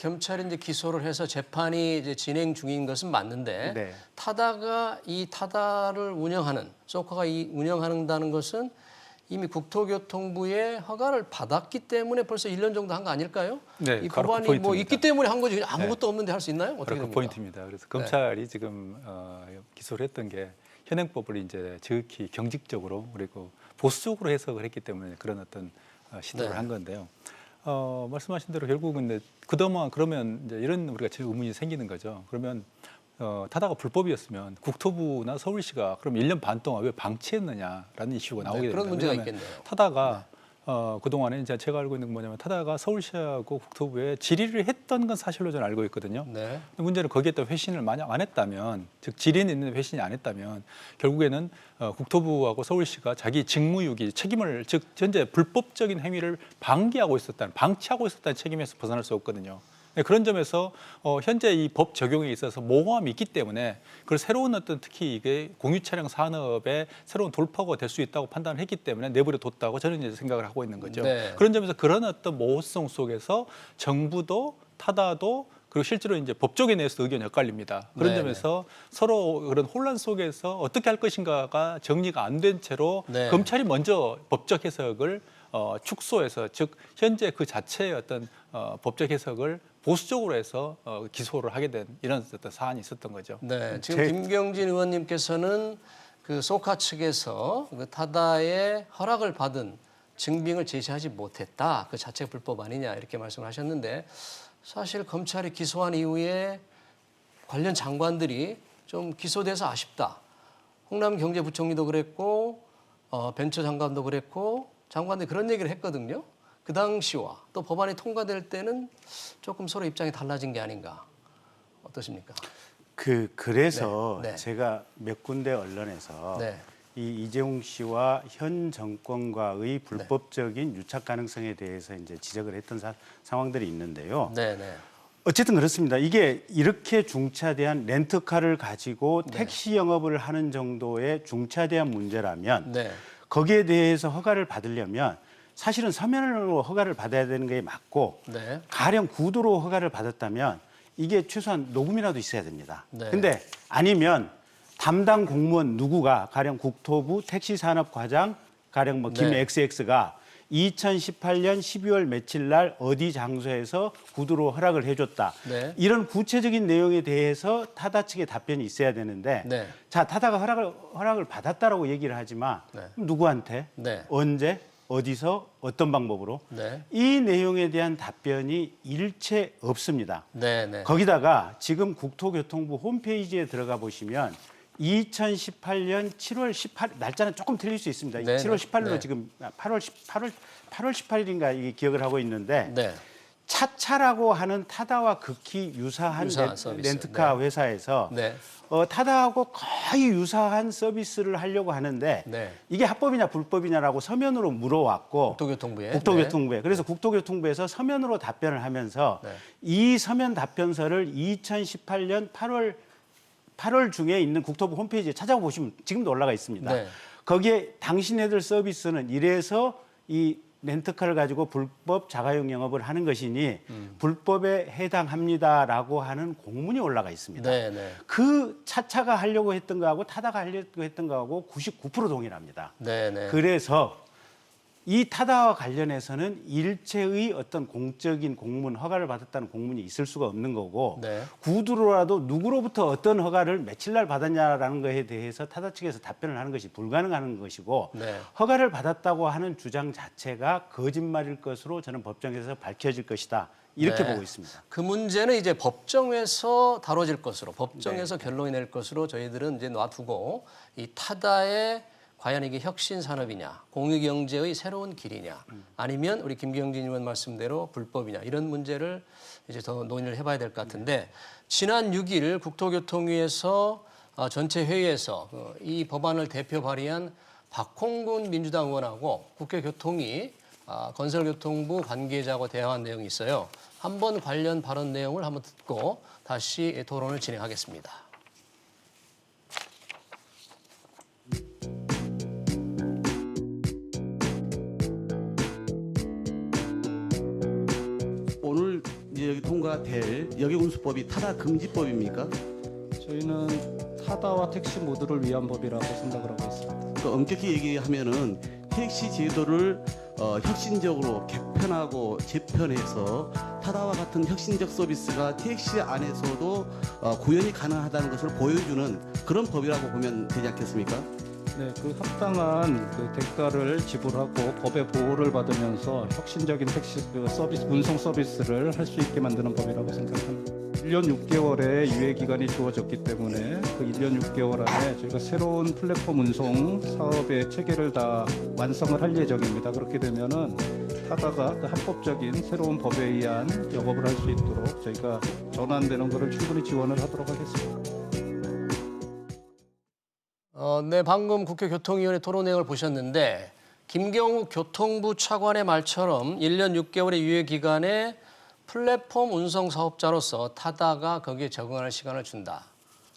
이제 기소를 해서 재판이 이제 진행 중인 것은 맞는데 네. 타다가 이 타다를 운영하는 소카가 운영한다는 것은 이미 국토교통부의 허가를 받았기 때문에 벌써 1년 정도 한 거 아닐까요? 네, 이 바로 그 법안이 뭐 포인트입니다. 있기 때문에 한 거지 아무것도 없는데 할 수 있나요? 어떻게 바로 그 됩니까? 포인트입니다. 그래서 검찰이 지금 기소를 했던 게 현행법을 이제 지극히 경직적으로 그리고 보수적으로 해석을 했기 때문에 그런 어떤 시도를 네. 한 건데요. 말씀하신 대로 결국은 그동안 그러면 이제 이런 우리가 제 의문이 생기는 거죠. 그러면 타다가 불법이었으면 국토부나 서울시가 그럼 1년 반 동안 왜 방치했느냐라는 이슈가 나오게 됩니다. 그런 문제가 왜냐하면 있겠네요. 타다가 그동안에 이제 제가 알고 있는 건 뭐냐면 타다가 서울시하고 국토부에 질의를 했던 건 사실로 저는 알고 있거든요. 네. 근데 문제는 거기에 또 회신을 만약 안 했다면, 즉 질의는 있는데 회신이 안 했다면 결국에는 국토부하고 서울시가 자기 직무유기 책임을, 즉 현재 불법적인 행위를 방치하고 있었다는 책임에서 벗어날 수 없거든요. 네, 그런 점에서 현재 이 법 적용에 있어서 모호함이 있기 때문에 그걸 새로운 어떤 특히 이게 공유차량 산업의 새로운 돌파구가 될 수 있다고 판단을 했기 때문에 내버려 뒀다고 저는 이제 생각을 하고 있는 거죠. 네. 그런 점에서 그런 어떤 모호성 속에서 정부도 타다도 그리고 실제로 이제 법조계 내에서 의견이 엇갈립니다. 그런 네, 점에서 서로 그런 혼란 속에서 어떻게 할 것인가가 정리가 안 된 채로 네. 검찰이 먼저 법적 해석을 축소해서, 즉 현재 그 자체의 어떤 법적 해석을 보수적으로 해서 기소를 하게 된 이런 어떤 사안이 있었던 거죠. 네, 지금 김경진 의원님께서는 그 소카 측에서 그 타다의 허락을 받은 증빙을 제시하지 못했다. 그 자체가 불법 아니냐 이렇게 말씀을 하셨는데 사실 검찰이 기소한 이후에 관련 장관들이 좀 기소돼서 아쉽다. 홍남 경제부총리도 그랬고 벤처 장관도 그랬고 장관들이 그런 얘기를 했거든요. 그 당시와 또 법안이 통과될 때는 조금 서로 입장이 달라진 게 아닌가. 어떠십니까? 그래서 네, 네. 제가 몇 군데 언론에서 네. 이 이재용 씨와 현 정권과의 불법적인 유착 가능성에 대해서 이제 지적을 했던 상황들이 있는데요. 네, 네. 어쨌든 그렇습니다. 이게 이렇게 중차대한 렌트카를 가지고 택시 영업을 하는 정도의 중차대한 문제라면 네. 거기에 대해서 허가를 받으려면 사실은 서면으로 허가를 받아야 되는 게 맞고 네. 가령 구두로 허가를 받았다면 이게 최소한 녹음이라도 있어야 됩니다. 네. 근데 아니면 담당 공무원 누구가 가령 국토부 택시산업과장 가령 뭐 김 네. XX가 2018년 12월 며칠 날 어디 장소에서 구두로 허락을 해줬다. 네. 이런 구체적인 내용에 대해서 타다 측의 답변이 있어야 되는데 네. 자 타다가 허락을 받았다라고 얘기를 하지만 네. 누구한테 네. 언제 어디서 어떤 방법으로 네. 이 내용에 대한 답변이 일체 없습니다. 네, 네. 거기다가 지금 국토교통부 홈페이지에 들어가 보시면 2018년 7월 18일 날짜는 조금 틀릴 수 있습니다. 네, 7월 18일로 네. 지금 8월 18일인가 이게 기억을 하고 있는데 네. 차차라고 하는 타다와 극히 유사한 서비스. 렌트카 네. 회사에서 네. 타다하고 거의 유사한 서비스를 하려고 하는데 네. 이게 합법이냐 불법이냐라고 서면으로 물어왔고 국토교통부에. 그래서 국토교통부에서 서면으로 답변을 하면서 네. 이 서면 답변서를 2018년 8월 중에 있는 국토부 홈페이지에 찾아보시면 지금도 올라가 있습니다. 네. 거기에 당신네들 서비스는 이래서 이 렌트카를 가지고 불법 자가용 영업을 하는 것이니 불법에 해당합니다라고 하는 공문이 올라가 있습니다. 네, 네. 그 차차가 하려고 했던 거하고 타다가 하려고 했던 거하고 99% 동일합니다. 네, 네. 그래서 이 타다와 관련해서는 일체의 어떤 공적인 공문, 허가를 받았다는 공문이 있을 수가 없는 거고 네. 구두로라도 누구로부터 어떤 허가를 며칠 날 받았냐라는 것에 대해서 타다 측에서 답변을 하는 것이 불가능한 것이고 네. 허가를 받았다고 하는 주장 자체가 거짓말일 것으로 저는 법정에서 밝혀질 것이다. 이렇게 네. 보고 있습니다. 그 문제는 이제 법정에서 다뤄질 것으로, 법정에서 결론이 낼 것으로 저희들은 이제 놔두고 이 타다의 과연 이게 혁신 산업이냐, 공유경제의 새로운 길이냐, 아니면 우리 김경진 의원 말씀대로 불법이냐 이런 문제를 이제 더 논의를 해봐야 될 것 같은데 지난 6일 국토교통위에서 전체 회의에서 이 법안을 대표 발의한 박홍근 민주당 의원하고 국회교통위 건설교통부 관계자하고 대화한 내용이 있어요. 한번 관련 발언 내용을 한번 듣고 다시 토론을 진행하겠습니다. 오늘 여기 통과될 여객운수법이 타다 금지법입니까? 저희는 타다와 택시 모두를 위한 법이라고 생각을 하고 있습니다. 그 엄격히 얘기하면은 택시 제도를 혁신적으로 개편하고 재편해서 타다와 같은 혁신적 서비스가 택시 안에서도 구현이 가능하다는 것을 보여주는 그런 법이라고 보면 되지 않겠습니까? 네, 그 합당한 그 대가를 지불하고 법의 보호를 받으면서 혁신적인 택시 서비스, 운송 서비스를 할 수 있게 만드는 법이라고 생각합니다. 1년 6개월의 유예 기간이 주어졌기 때문에 그 1년 6개월 안에 저희가 새로운 플랫폼 운송 사업의 체계를 다 완성을 할 예정입니다. 그렇게 되면은 타다가 그 합법적인 새로운 법에 의한 영업을 할 수 있도록 저희가 전환되는 것을 충분히 지원을 하도록 하겠습니다. 네, 방금 국회교통위원회 토론 내용을 보셨는데 김경욱 교통부 차관의 말처럼 1년 6개월의 유예 기간에 플랫폼 운송 사업자로서 타다가 거기에 적응하는 시간을 준다.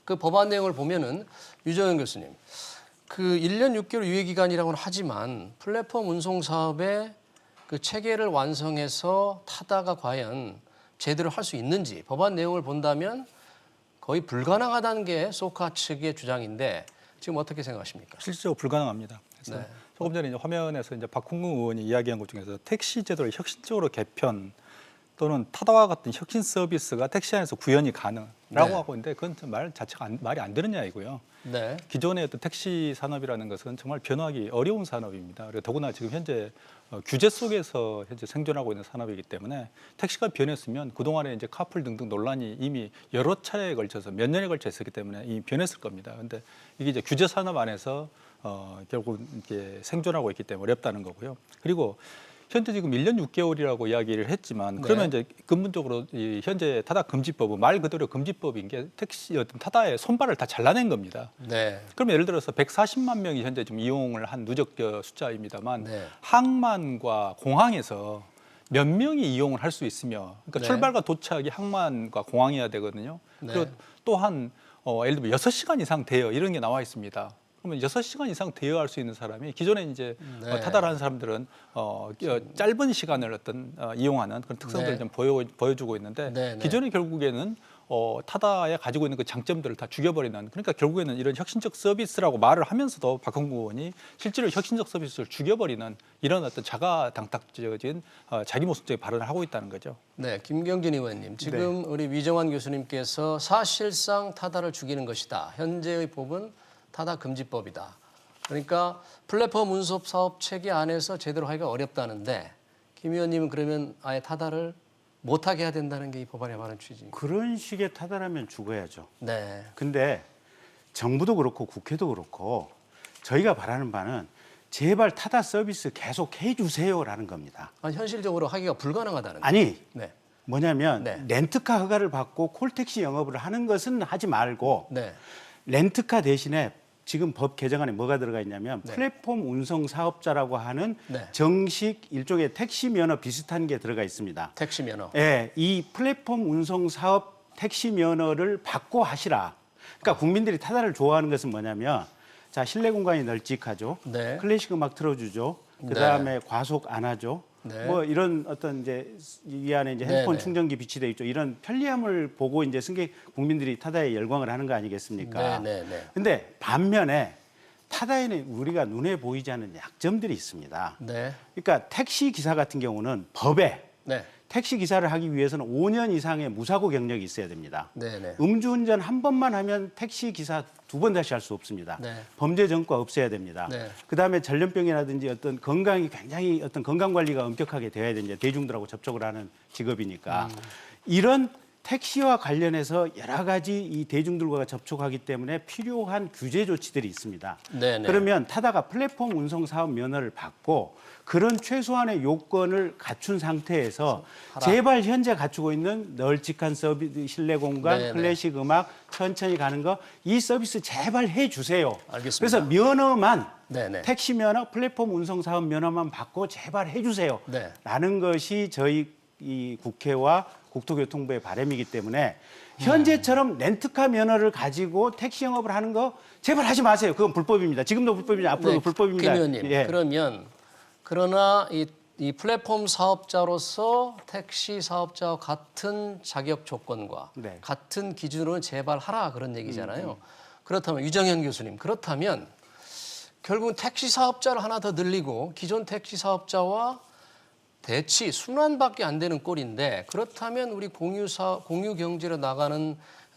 그 법안 내용을 보면은 유정현 교수님, 그 1년 6개월 유예 기간이라고는 하지만 플랫폼 운송 사업의 그 체계를 완성해서 타다가 과연 제대로 할 수 있는지 법안 내용을 본다면 거의 불가능하다는 게 소카 측의 주장인데 지금 어떻게 생각하십니까? 실질적으로 불가능합니다. 그래서 네. 조금 전에 이제 화면에서 이제 박홍근 의원이 이야기한 것 중에서 택시 제도를 혁신적으로 개편 또는 타다와 같은 혁신 서비스가 택시 안에서 구현이 가능라고 네. 하고 있는데 그건 말 자체가 말이 안 되는 이야기고요. 네. 기존의 어떤 택시 산업이라는 것은 정말 변화하기 어려운 산업입니다. 그리고 더구나 지금 현재 규제 속에서 현재 생존하고 있는 산업이기 때문에 택시가 변했으면 그동안에 이제 카풀 등등 논란이 이미 여러 차례에 걸쳐서 몇 년에 걸쳐 있었기 때문에 이미 변했을 겁니다. 그런데 이게 이제 규제 산업 안에서 결국 이렇게 생존하고 있기 때문에 어렵다는 거고요. 그리고 현재 지금 1년 6개월이라고 이야기를 했지만 그러면 이제 근본적으로 이 현재 타다 금지법은 말 그대로 금지법인 게 택시 어떤 타다의 손발을 다 잘라낸 겁니다. 네. 그러면 예를 들어서 140만 명이 현재 좀 이용을 한 누적 숫자입니다만 네. 항만과 공항에서 몇 명이 이용을 할 수 있으며 그러니까 네. 출발과 도착이 항만과 공항이어야 되거든요. 네. 그리고 또한 예를 들면 6시간 이상 대여 이런 게 나와 있습니다. 그러면 6시간 이상 대여할 수 있는 사람이 기존에 이제 네. 타다를 하는 사람들은 짧은 시간을 이용하는 그런 특성들을 네. 좀 보여주고 있는데 네, 네. 기존에 결국에는 타다에 가지고 있는 그 장점들을 다 죽여버리는 그러니까 결국에는 이런 혁신적 서비스라고 말을 하면서도 박홍근 의원이 실제로 혁신적 서비스를 죽여버리는 이런 어떤 자가당탁적인 자기 모순적인 발언을 하고 있다는 거죠. 네, 김경진 의원님, 지금 우리 위정환 교수님께서 사실상 타다를 죽이는 것이다. 현재의 법은 타다 금지법이다. 그러니까 플랫폼 운송 사업 체계 안에서 제대로 하기가 어렵다는데 김 의원님은 그러면 아예 타다를 못하게 해야 된다는 게 이 법안의 말하는 취지입니다. 그런 식의 타다라면 죽어야죠. 네. 근데 정부도 그렇고 국회도 그렇고 저희가 바라는 바는 제발 타다 서비스 계속 해주세요라는 겁니다. 아니, 현실적으로 하기가 불가능하다는 아니 네. 뭐냐면 네. 렌트카 허가를 받고 콜택시 영업을 하는 것은 하지 말고 네. 렌트카 대신에 지금 법 개정안에 뭐가 들어가 있냐면 네. 플랫폼 운송 사업자라고 하는 네. 정식 일종의 택시 면허 비슷한 게 들어가 있습니다. 택시 면허. 예, 이 플랫폼 운송 사업 택시 면허를 받고 하시라. 그러니까 국민들이 타다를 좋아하는 것은 뭐냐면 자, 실내 공간이 널찍하죠. 네. 클래식 음악 틀어주죠. 그다음에 과속 안 하죠. 네. 뭐 이런 어떤 이제 이 안에 이제 핸드폰 네, 네. 충전기 비치돼 있죠. 이런 편리함을 보고 이제 승객 국민들이 타다에 열광을 하는 거 아니겠습니까? 네, 네, 네. 근데 반면에 타다에는 우리가 눈에 보이지 않는 약점들이 있습니다. 네. 그러니까 택시 기사 같은 경우는 법에 네. 택시 기사를 하기 위해서는 5년 이상의 무사고 경력이 있어야 됩니다. 네, 네. 음주운전 한 번만 하면 택시 기사 2번 다시 할 수 없습니다. 네. 범죄 전과 없애야 됩니다. 네. 그다음에 전염병이라든지 어떤 건강이 굉장히 어떤 건강 관리가 엄격하게 돼야 됩니다. 대중들하고 접촉을 하는 직업이니까 이런 택시와 관련해서 여러 가지 이 대중들과 접촉하기 때문에 필요한 규제 조치들이 있습니다. 네네. 그러면 타다가 플랫폼 운송 사업 면허를 받고 그런 최소한의 요건을 갖춘 상태에서 제발 현재 갖추고 있는 널찍한 서비스, 실내 공간, 네네. 클래식 음악, 천천히 가는 거 이 서비스 제발 해주세요. 알겠습니다. 그래서 면허만 네네. 택시 면허, 플랫폼 운송 사업 면허만 받고 제발 해주세요. 네. 라는 것이 저희 이 국회와 국토교통부의 바람이기 때문에 현재처럼 렌트카 면허를 가지고 택시 영업을 하는 거 제발 하지 마세요. 그건 불법입니다. 지금도 불법이죠. 앞으로도 네, 불법입니다. 김 의원님, 예. 그러나 이 플랫폼 사업자로서 택시 사업자와 같은 자격 조건과 네. 같은 기준으로 제발 하라 그런 얘기잖아요. 그렇다면 유정현 교수님, 그렇다면 결국은 택시 사업자를 하나 더 늘리고 기존 택시 사업자와 대치 순환밖에 안 되는 꼴인데, 그렇다면 우리 공유 경제로 나가는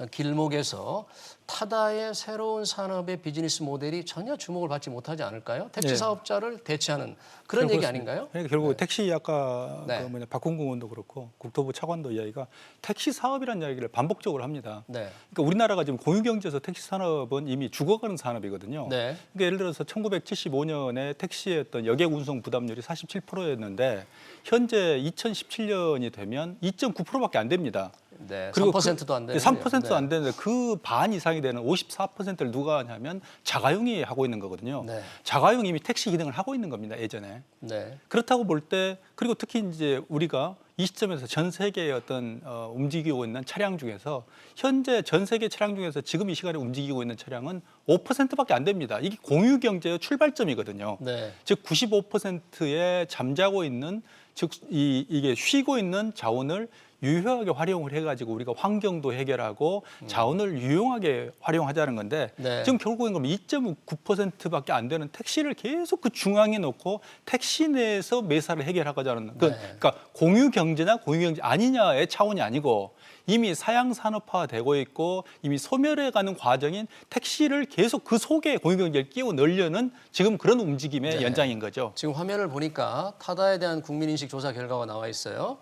길목에서 타다의 새로운 산업의 비즈니스 모델이 전혀 주목을 받지 못하지 않을까요? 택시 네. 사업자를 대체하는 그런 얘기 아닌가요? 그러니까 결국 택시 아까 네. 박홍근 의원도 그렇고 국토부 차관도 이야기가 택시 사업이라는 이야기를 반복적으로 합니다. 네. 그러니까 우리나라가 지금 공유경제에서 택시 산업은 이미 죽어가는 산업이거든요. 네. 그러니까 예를 들어서 1975년에 택시의 어떤 여객 운송 부담률이 47%였는데 현재 2017년이 되면 2.9%밖에 안 됩니다. 네, 그리고 3%도 안 되는 3%도 안 되는데 그 반 이상이 되는 54%를 누가 하냐면 자가용이 하고 있는 거거든요. 네. 자가용이 이미 택시 기능을 하고 있는 겁니다, 예전에. 네. 그렇다고 볼 때, 그리고 특히 이제 우리가 이 시점에서 전 세계의 어떤 움직이고 있는 차량 중에서 현재 전 세계 차량 중에서 지금 이 시간에 움직이고 있는 차량은 5%밖에 안 됩니다. 이게 공유 경제의 출발점이거든요. 네. 즉 95%의 잠자고 있는, 즉 이게 쉬고 있는 자원을 유효하게 활용을 해가지고 우리가 환경도 해결하고 자원을 유용하게 활용하자는 건데 네. 지금 결국엔 그럼 2.9%밖에 안 되는 택시를 계속 그 중앙에 놓고 택시 내에서 매사를 해결하자는 그러니까 공유 경제나 공유 경제 아니냐의 차원이 아니고 이미 사양 산업화되고 있고 이미 소멸해가는 과정인 택시를 계속 그 속에 공유 경제를 끼워 넣으려는 지금 그런 움직임의 연장인 거죠. 지금 화면을 보니까 타다에 대한 국민인식 조사 결과가 나와 있어요.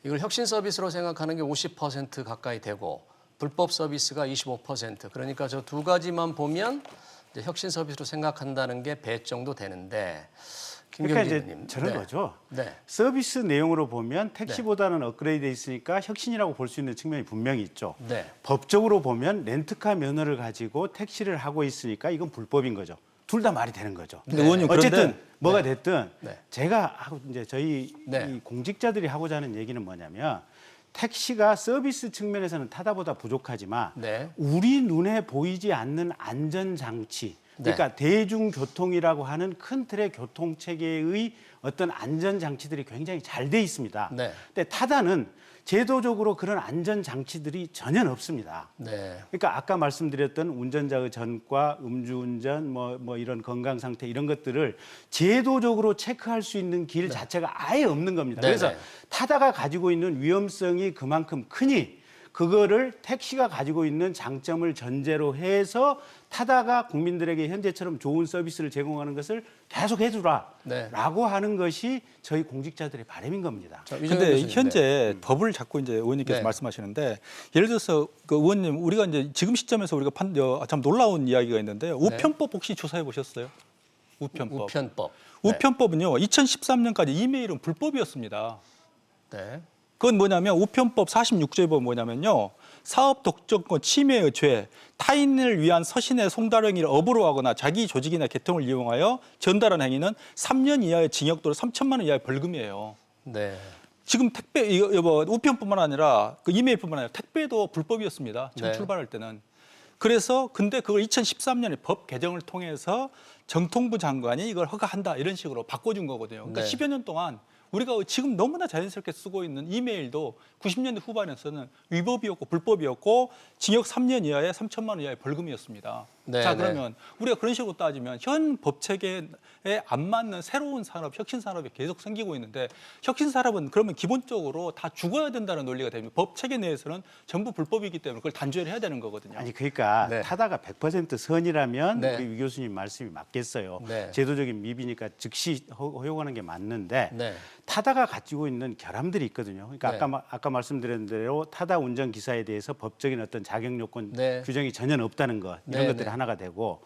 이걸 혁신 서비스로 생각하는 게 50% 가까이 되고 불법 서비스가 25%. 그러니까 저 두 가지만 보면 이제 혁신 서비스로 생각한다는 게 배 정도 되는데. 그러니까 이제 김경진 의원님. 저런 거죠. 네. 서비스 내용으로 보면 택시보다는 업그레이드돼 있으니까 혁신이라고 볼 수 있는 측면이 분명히 있죠. 네. 법적으로 보면 렌트카 면허를 가지고 택시를 하고 있으니까 이건 불법인 거죠. 둘 다 말이 되는 거죠. 근데 의원님, 어쨌든 그런데 뭐가 됐든 네. 제가 하고 이제 저희 이 공직자들이 하고자 하는 얘기는 뭐냐면 택시가 서비스 측면에서는 타다보다 부족하지만 우리 눈에 보이지 않는 안전 장치, 그러니까 대중교통이라고 하는 큰 틀의 교통 체계의 어떤 안전 장치들이 굉장히 잘 돼 있습니다. 근데 타다는 제도적으로 그런 안전 장치들이 전혀 없습니다. 그러니까 아까 말씀드렸던 운전자의 전과, 음주운전, 뭐 이런 건강 상태 이런 것들을 제도적으로 체크할 수 있는 길 자체가 아예 없는 겁니다. 그래서 타다가 가지고 있는 위험성이 그만큼 크니 그거를 택시가 가지고 있는 장점을 전제로 해서 타다가 국민들에게 현재처럼 좋은 서비스를 제공하는 것을 계속 해주라라고 하는 것이 저희 공직자들의 바람인 겁니다. 근데 현재 법을 자꾸 이제 의원님께서 말씀하시는데 예를 들어서 그 의원님 우리가 이제 지금 시점에서 우리가 참 놀라운 이야기가 있는데 우편법 혹시 조사해 보셨어요? 우편법. 우편법은요 2013년까지 이메일은 불법이었습니다. 그건 뭐냐면 우편법 46조에 보면 뭐냐면요. 사업 독점권 침해의 죄, 타인을 위한 서신의 송달 행위를 업으로 하거나 자기 조직이나 계통을 이용하여 전달한 행위는 3년 이하의 징역 또는 3천만 원 이하의 벌금이에요. 지금 택배 우편뿐만 아니라 그 이메일뿐만 아니라 택배도 불법이었습니다. 처음 출발할 때는. 그래서 근데 그걸 2013년에 법 개정을 통해서 정통부 장관이 이걸 허가한다 이런 식으로 바꿔준 거거든요. 그러니까 10여 년 동안 우리가 지금 너무나 자연스럽게 쓰고 있는 이메일도 90년대 후반에서는 위법이었고 불법이었고 징역 3년 이하에 3천만 원 이하의 벌금이었습니다. 네, 자, 네. 그러면 우리가 그런 식으로 따지면 현 법 체계에 안 맞는 새로운 산업, 혁신 산업이 계속 생기고 있는데 혁신 산업은 그러면 기본적으로 다 죽어야 된다는 논리가 됩니다. 법 체계 내에서는 전부 불법이기 때문에 그걸 단죄를 해야 되는 거거든요. 아니 그러니까 네. 타다가 100% 선이라면 네. 우리 유 교수님 말씀이 맞겠어요. 네. 제도적인 미비니까 즉시 허용하는 게 맞는데 네. 타다가 가지고 있는 결함들이 있거든요. 그러니까 네. 아까 말씀드린 대로 타다 운전 기사에 대해서 법적인 어떤 자격 요건 네. 규정이 전혀 없다는 것 이런 네, 것들이 네. 하나가 되고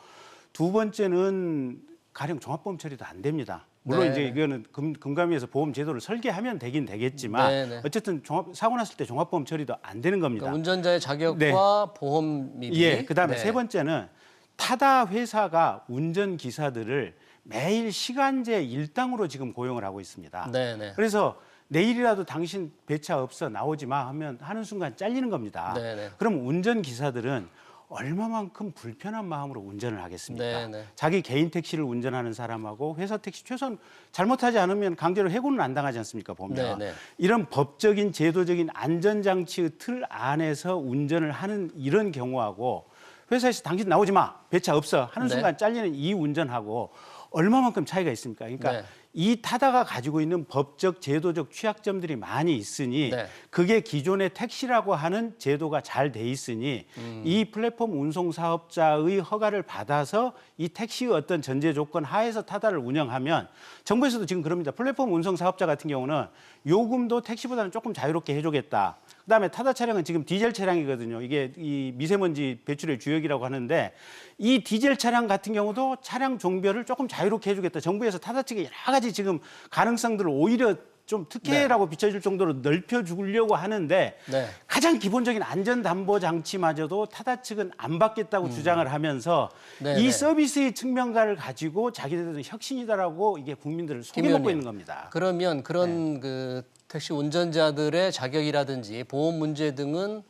두 번째는 가령 종합보험 처리도 안 됩니다. 물론 네, 이제 네. 이거는 금감위에서 보험 제도를 설계하면 되긴 되겠지만 네, 네. 어쨌든 사고 났을 때 종합보험 처리도 안 되는 겁니다. 그러니까 운전자의 자격과 네. 보험 미비. 예, 그다음에 네. 세 번째는 타다 회사가 운전 기사들을 매일 시간제 일당으로 지금 고용을 하고 있습니다. 네, 네. 그래서 내일이라도 당신 배차 없어 나오지 마 하면 하는 순간 잘리는 겁니다. 네, 네. 그럼 운전 기사들은 얼마만큼 불편한 마음으로 운전을 하겠습니까? 네, 네. 자기 개인 택시를 운전하는 사람하고 회사 택시 최소한 잘못하지 않으면 강제로 해고는 안 당하지 않습니까? 보면 네, 네. 이런 법적인 제도적인 안전장치의 틀 안에서 운전을 하는 이런 경우하고 회사에서 당신 나오지 마 배차 없어 하는 네. 순간 잘리는 이 운전하고 얼마만큼 차이가 있습니까? 그러니까 네. 이 타다가 가지고 있는 법적 제도적 취약점들이 많이 있으니 네. 그게 기존의 택시라고 하는 제도가 잘 돼 있으니 이 플랫폼 운송 사업자의 허가를 받아서 이 택시의 어떤 전제 조건 하에서 타다를 운영하면 정부에서도 지금 그럽니다. 플랫폼 운송 사업자 같은 경우는 요금도 택시보다는 조금 자유롭게 해주겠다. 그다음에 타다 차량은 지금 디젤 차량이거든요. 이게 이 미세먼지 배출의 주역이라고 하는데 이 디젤 차량 같은 경우도 차량 종별을 조금 자유롭게 해주겠다. 정부에서 타다 측에 여러 가지 지금 가능성들을 오히려 좀 특혜라고 비춰질 정도로 넓혀주려고 하는데 네. 가장 기본적인 안전담보 장치마저도 타다 측은 안 받겠다고 주장을 하면서 네, 이 네. 서비스의 측면가를 가지고 자기들은 혁신이다라고 이게 국민들을 속여먹고 의원님, 있는 겁니다. 그러면 그런 그 택시 운전자들의 자격이라든지 보험 문제 등은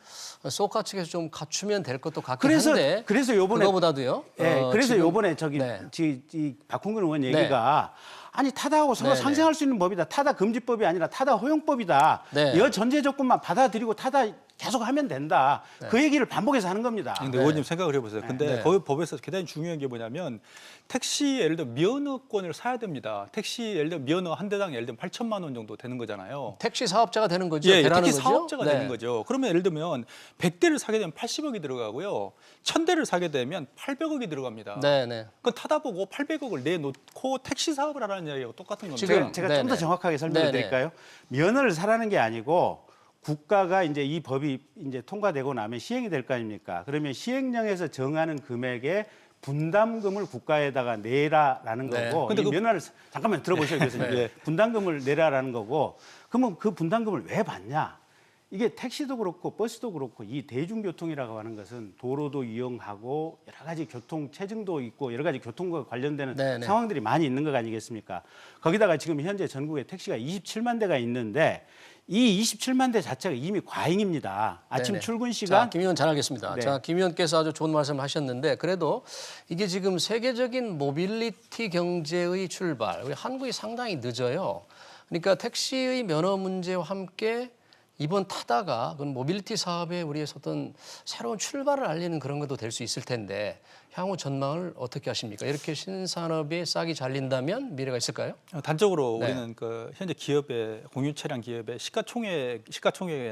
소카 측에서 좀 갖추면 될 것도 같긴 한데 그래서 요번에 그거보다도요. 예, 그래서 지금- 요번에 저기 네. 이 박홍근 의원 얘기가 아니 타다하고 서로 네, 상생할 수 있는 법이다. 타다 금지법이 아니라 타다 허용법이다. 네. 이 전제 조건만 받아들이고 타다 계속 하면 된다. 그 얘기를 반복해서 하는 겁니다. 근데 의원님 생각을 해보세요. 근데 네. 거기 법에서 대단히 중요한 게 뭐냐면 택시 예를 들어 면허권을 사야 됩니다. 택시 예를 들어 면허 한 대당 예를 들면 8천만 원 정도 되는 거잖아요. 택시 사업자가 되는 거죠. 예, 되라는 택시 거죠? 사업자가 네. 되는 거죠. 그러면 예를 들면 100대를 사게 되면 80억이 들어가고요. 1000대를 사게 되면 800억이 들어갑니다. 네, 네. 그건 타다 보고 800억을 내놓고 택시 사업을 하라는 이야기하고 똑같은 겁니다. 지금 제가 네네. 좀 더 정확하게 설명을 네네. 드릴까요? 면허를 사라는 게 아니고 국가가 이제 이 법이 이제 통과되고 나면 시행이 될 거 아닙니까? 그러면 시행령에서 정하는 금액의 분담금을 국가에다가 내라라는 네. 거고 근데 이 그- 면허를 잠깐만 들어보셔요, 교수님. 네. 분담금을 내라라는 거고 그러면 그 분담금을 왜 받냐? 이게 택시도 그렇고 버스도 그렇고 이 대중교통이라고 하는 것은 도로도 이용하고 여러 가지 교통 체증도 있고 여러 가지 교통과 관련되는 네네. 상황들이 많이 있는 것 아니겠습니까? 거기다가 지금 현재 전국에 택시가 27만 대가 있는데 이 27만 대 자체가 이미 과잉입니다. 아침 네네. 출근 자, 시간 김 의원 잘 알겠습니다. 네. 자, 김 의원께서 아주 좋은 말씀을 하셨는데 그래도 이게 지금 세계적인 모빌리티 경제의 출발, 우리 한국이 상당히 늦어요. 그러니까 택시의 면허 문제와 함께 이번 타다가 그건 모빌리티 사업에 우리에서 어떤 새로운 출발을 알리는 그런 것도 될 수 있을 텐데 향후 전망을 어떻게 하십니까? 이렇게 신산업이 싹이 잘린다면 미래가 있을까요? 단적으로 네. 우리는 그 현재 기업의 공유 차량 기업의 시가총액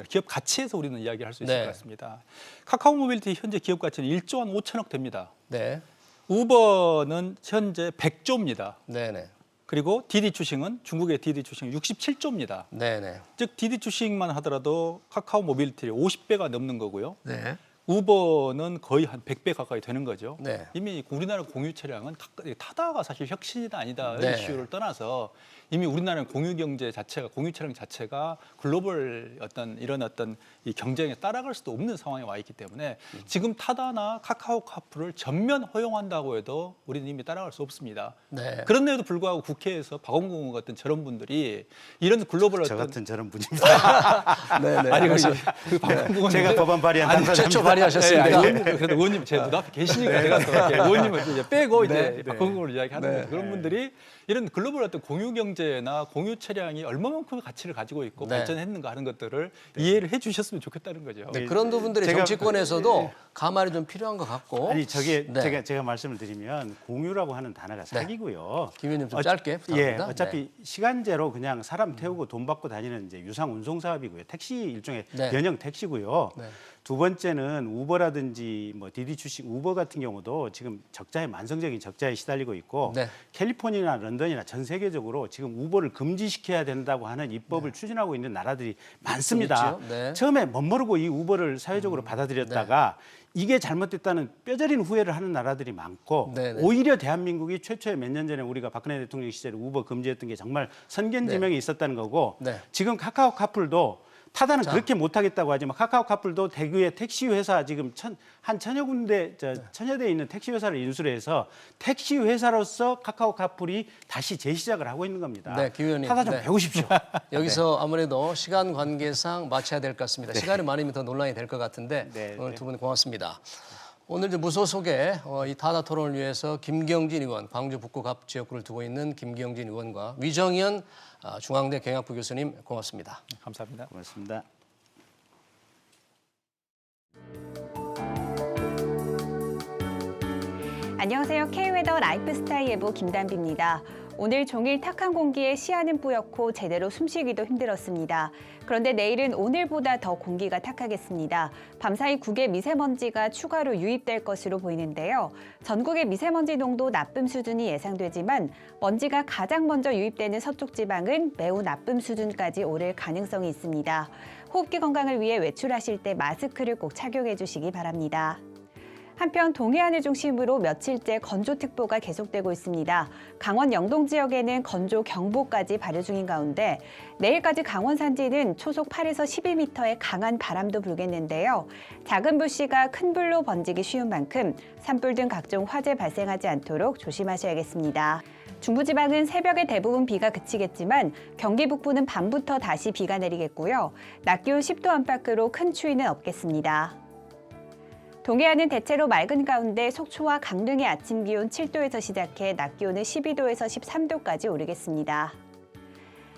기업 가치에서 우리는 이야기할 수 있을 네. 것 같습니다. 카카오 모빌리티 현재 기업 가치는 1조 한 5천억 됩니다. 네, 우버는 현재 100조입니다. 네, 네, 그리고 디디 추싱은 중국의 디디 추싱은 67조입니다. 네, 네. 즉 디디 추싱만 하더라도 카카오 모빌리티의 50배가 넘는 거고요. 네. 우버는 거의 한 100배 가까이 되는 거죠. 네. 이미 우리나라 공유 차량은 타다가 사실 혁신이다 아니다 네. 이슈를 떠나서 이미 우리나라는 공유 경제 자체가 공유 차량 자체가 글로벌 이런 이 경쟁에 따라갈 수도 없는 상황에 와 있기 때문에 지금 타다나 카카오 카풀을 전면 허용한다고 해도 우리는 이미 따라갈 수 없습니다. 네. 그런데도 불구하고 국회에서 박원gun 의원 같은 저런 분들이 이런 글로벌 저 어떤 같은 저런 분입니다. 네, 네. 아니 그래서 그 박원gun 의원 제가 법안 발의한 최초 당사자입니다. 발의하셨습니다. 네, 의원님, 그래도 의원님 제 눈앞에 계시니까 제가 또 이렇게 의원님을 이제 빼고 이제 네, 네. 박원gun 의원을 이야기하는 네. 거죠. 그런 분들이 이런 글로벌 어떤 공유 경제 경제나 공유 차량이 얼마만큼의 가치를 가지고 있고 네. 발전했는가 하는 것들을 이해를 해주셨으면 좋겠다는 거죠. 네, 그런 부분들이 정치권에서도 가말이 좀 필요한 것 같고. 아니 저게 네. 제가 말씀을 드리면 공유라고 하는 단어가 사기고요. 김 의원님 좀 짧게 부탁합니다. 예, 어차피 시간제로 그냥 사람 태우고 돈 받고 다니는 이제 유상 운송 사업이고요. 택시 일종의 네. 연형 택시고요. 네. 두 번째는 우버라든지 뭐 디디 출신 우버 같은 경우도 지금 만성적인 적자에 시달리고 있고 네. 캘리포니아나 런던이나 전 세계적으로 지금 우버를 금지시켜야 된다고 하는 입법을 추진하고 있는 나라들이 많습니다. 있죠. 네. 처음에 멋모르고 이 우버를 사회적으로 받아들였다가 이게 잘못됐다는 뼈저린 후회를 하는 나라들이 많고 네네. 오히려 대한민국이 최초에 몇 년 전에 우리가 박근혜 대통령 시절에 우버 금지했던 게 정말 선견지명이 있었다는 거고 네. 지금 카카오 카풀도 타다는 자. 그렇게 못하겠다고 하지만 카카오 카풀도 대구의 택시 회사 지금 한 천여 군데 천여 대 있는 택시 회사를 인수를 해서 택시 회사로서 카카오 카풀이 다시 재시작을 하고 있는 겁니다. 네, 김 의원님. 타다 좀 네. 배우십시오. 여기서 아무래도 시간 관계상 마쳐야 될 것 같습니다. 시간이 많으면 더 논란이 될 것 같은데 네, 오늘 네. 두 분 고맙습니다. 오늘 이제 무소속에 이 타다 토론을 위해서 김경진 의원, 광주 북구 갑 지역구를 두고 있는 김경진 의원과 위정현 중앙대 경영학부 교수님 고맙습니다. 감사합니다. 고맙습니다. 안녕하세요. K웨더 라이프스타일 예보 김단비입니다. 오늘 종일 탁한 공기에 시야는 뿌옇고 제대로 숨쉬기도 힘들었습니다. 그런데 내일은 오늘보다 더 공기가 탁하겠습니다. 밤사이 국외 미세먼지가 추가로 유입될 것으로 보이는데요. 전국의 미세먼지 농도 나쁨 수준이 예상되지만 먼지가 가장 먼저 유입되는 서쪽 지방은 매우 나쁨 수준까지 오를 가능성이 있습니다. 호흡기 건강을 위해 외출하실 때 마스크를 꼭 착용해 주시기 바랍니다. 한편 동해안을 중심으로 며칠째 건조특보가 계속되고 있습니다. 강원 영동 지역에는 건조경보까지 발효 중인 가운데 내일까지 강원 산지는 초속 8에서 12m의 강한 바람도 불겠는데요. 작은 불씨가 큰 불로 번지기 쉬운 만큼 산불 등 각종 화재 발생하지 않도록 조심하셔야겠습니다. 중부지방은 새벽에 대부분 비가 그치겠지만 경기 북부는 밤부터 다시 비가 내리겠고요. 낮 기온 10도 안팎으로 큰 추위는 없겠습니다. 동해안은 대체로 맑은 가운데 속초와 강릉의 아침 기온 7도에서 시작해 낮 기온은 12도에서 13도까지 오르겠습니다.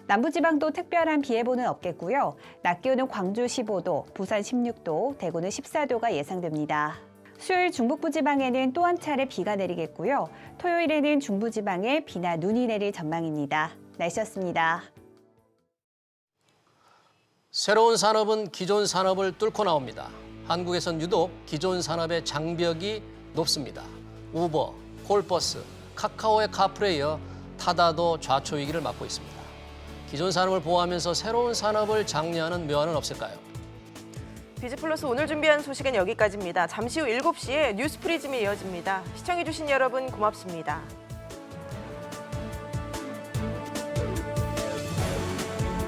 남부지방도 특별한 비 예보는 없겠고요. 낮 기온은 광주 15도, 부산 16도, 대구는 14도가 예상됩니다. 수요일 중북부 지방에는 또 한 차례 비가 내리겠고요. 토요일에는 중부지방에 비나 눈이 내릴 전망입니다. 날씨였습니다. 새로운 산업은 기존 산업을 뚫고 나옵니다. 한국에선 유독 기존 산업의 장벽이 높습니다. 우버, 콜버스, 카카오의 카풀에 이어 타다도 좌초 위기를 맞고 있습니다. 기존 산업을 보호하면서 새로운 산업을 장려하는 묘안은 없을까요? 비즈플러스 오늘 준비한 소식은 여기까지입니다. 잠시 후 7시에 뉴스 프리즘이 이어집니다. 시청해주신 여러분 고맙습니다.